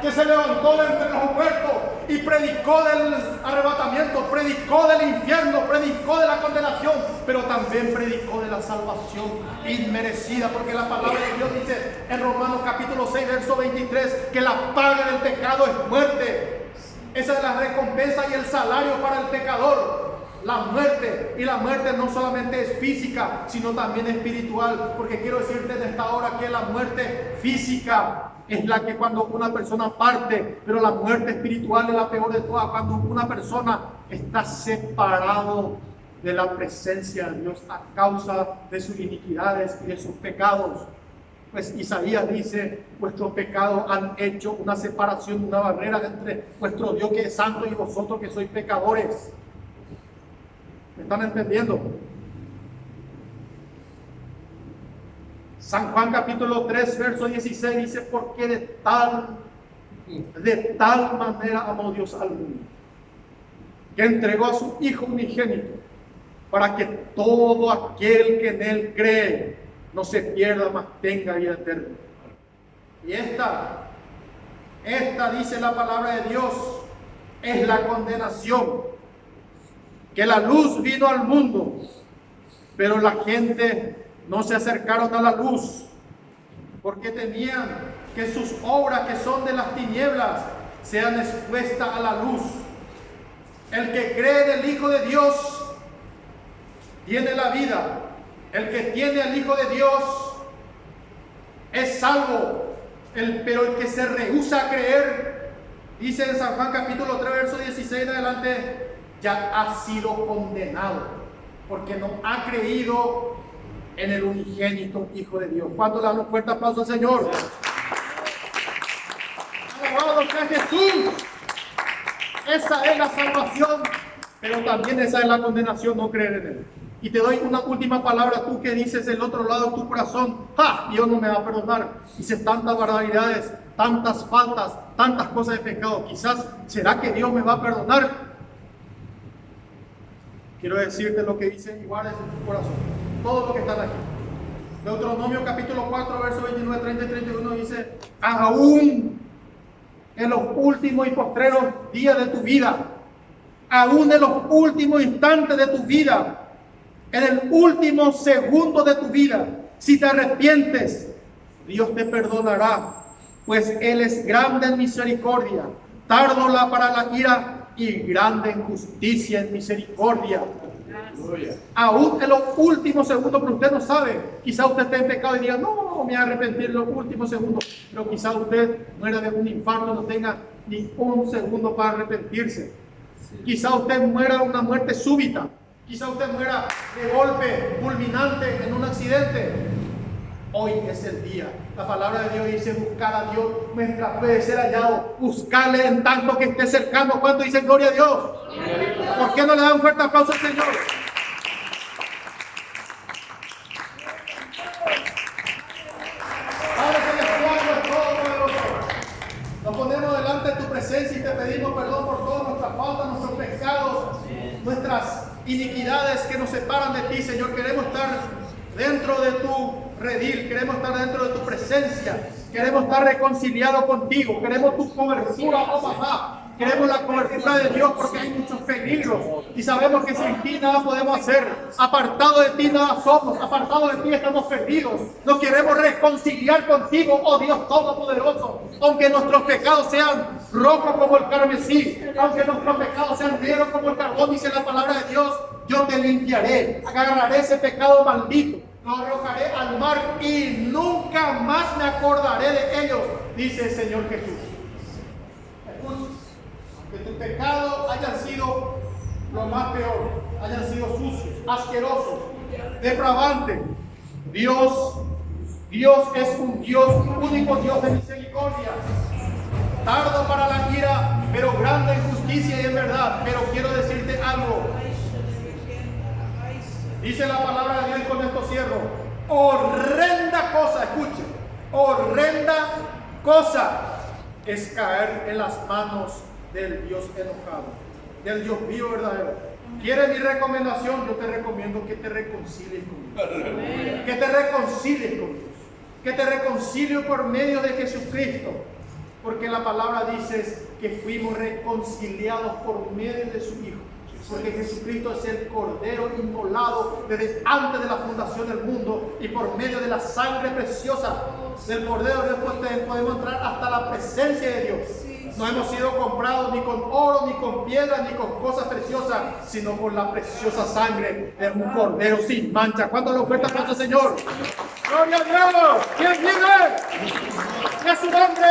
Que se levantó de entre los muertos y predicó del arrebatamiento, predicó del infierno, predicó de la condenación, pero también predicó de la salvación inmerecida, porque la palabra de Dios dice en Romanos capítulo 6 verso 23 que la paga del pecado es muerte. Esa es la recompensa y el salario para el pecador, la muerte. Y la muerte no solamente es física, sino también espiritual, porque quiero decirte en esta hora que la muerte física es la que cuando una persona parte, pero la muerte espiritual es la peor de todas, cuando una persona está separado de la presencia de Dios a causa de sus iniquidades y de sus pecados. Pues Isaías dice: vuestros pecados han hecho una separación, una barrera entre vuestro Dios que es santo y vosotros que sois pecadores. ¿Me están entendiendo? San Juan capítulo 3, verso 16 dice, porque de tal manera amó Dios al mundo, que entregó a su Hijo unigénito, para que todo aquel que en Él cree no se pierda, mas tenga vida eterna. Y esta dice la palabra de Dios, es la condenación, que la luz vino al mundo, pero la gente no se acercaron a la luz, porque temían que sus obras, que son de las tinieblas, sean expuestas a la luz. El que cree en el Hijo de Dios tiene la vida. El que tiene al Hijo de Dios es salvo. Pero el que se rehúsa a creer, dice en San Juan capítulo 3, verso 16 en adelante, ya ha sido condenado, porque no ha creído en el unigénito Hijo de Dios. ¿Cuánto le dan un fuerte aplauso al Señor? Alabado sea Jesús. Esa es la salvación, pero también esa es la condenación, no creer en Él. Y te doy una última palabra, tú que dices del otro lado de tu corazón, ¡ja! Dios no me va a perdonar. Dices tantas barbaridades, tantas faltas, tantas cosas de pecado. Quizás, ¿será que Dios me va a perdonar? Quiero decirte lo que dice y guardes en tu corazón. Todo lo que está aquí. Deuteronomio capítulo 4, verso 29, 30 y 31 dice, aún en los últimos y postreros días de tu vida, aún en los últimos instantes de tu vida, en el último segundo de tu vida, si te arrepientes, Dios te perdonará, pues Él es grande en misericordia, tardo para la ira y grande en justicia, en misericordia. Aún en los últimos segundos, pero usted no sabe, quizá usted esté en pecado y diga, no, me voy a arrepentir en los últimos segundos, pero quizá usted muera de un infarto, no tenga ni un segundo para arrepentirse. Quizá usted muera una muerte súbita, quizá usted muera de golpe fulminante en un accidente. Hoy es el día. La palabra de Dios dice, buscar a Dios mientras puede ser hallado, buscarle en tanto que esté cercano. ¿Cuánto dicen gloria a Dios? ¿Por qué no le dan un fuerte aplauso al Señor? Padre celestial, Dios todopoderoso, nos ponemos delante de tu presencia y te pedimos perdón por todas nuestras faltas, nuestros pecados, nuestras iniquidades que nos separan de ti, Señor. Queremos estar dentro de tu redil, queremos estar dentro de tu presencia, queremos estar reconciliados contigo, queremos tu cobertura, oh papá. Queremos la cobertura de Dios porque hay muchos peligros y sabemos que sin ti nada podemos hacer. Apartado de ti nada somos, apartado de ti estamos perdidos. Nos queremos reconciliar contigo, oh Dios Todopoderoso. Aunque nuestros pecados sean rojos como el carmesí, aunque nuestros pecados sean negros como el carbón, dice la palabra de Dios, yo te limpiaré, agarraré ese pecado maldito, lo arrojaré al mar y nunca más me acordaré de ellos, dice el Señor Jesús. Escucha. Que tus pecados hayan sido lo más peor, hayan sido sucios, asquerosos, depravantes. Dios es un Dios, único Dios de misericordia, tardo para la ira, pero grande en justicia y en verdad. Pero quiero decirte algo. Dice la palabra de Dios y con esto cierro. Horrenda cosa, escuchen, horrenda cosa es caer en las manos del Dios enojado, del Dios vivo verdadero. ¿Quieres mi recomendación? Yo te recomiendo que te reconcilies con Dios. Que te reconcilies con Dios. Que te reconcilies por medio de Jesucristo. Porque la palabra dice que fuimos reconciliados por medio de su Hijo. Porque Jesucristo es el Cordero inmolado desde antes de la fundación del mundo, y por medio de la sangre preciosa del Cordero después podemos entrar hasta la presencia de Dios. No hemos sido comprados ni con oro, ni con piedras, ni con cosas preciosas, sino con la preciosa sangre de un Cordero sin mancha. ¿Cuánto le oferta al Señor? ¡Gloria a Dios! ¿Quién vive? ¡Es su nombre!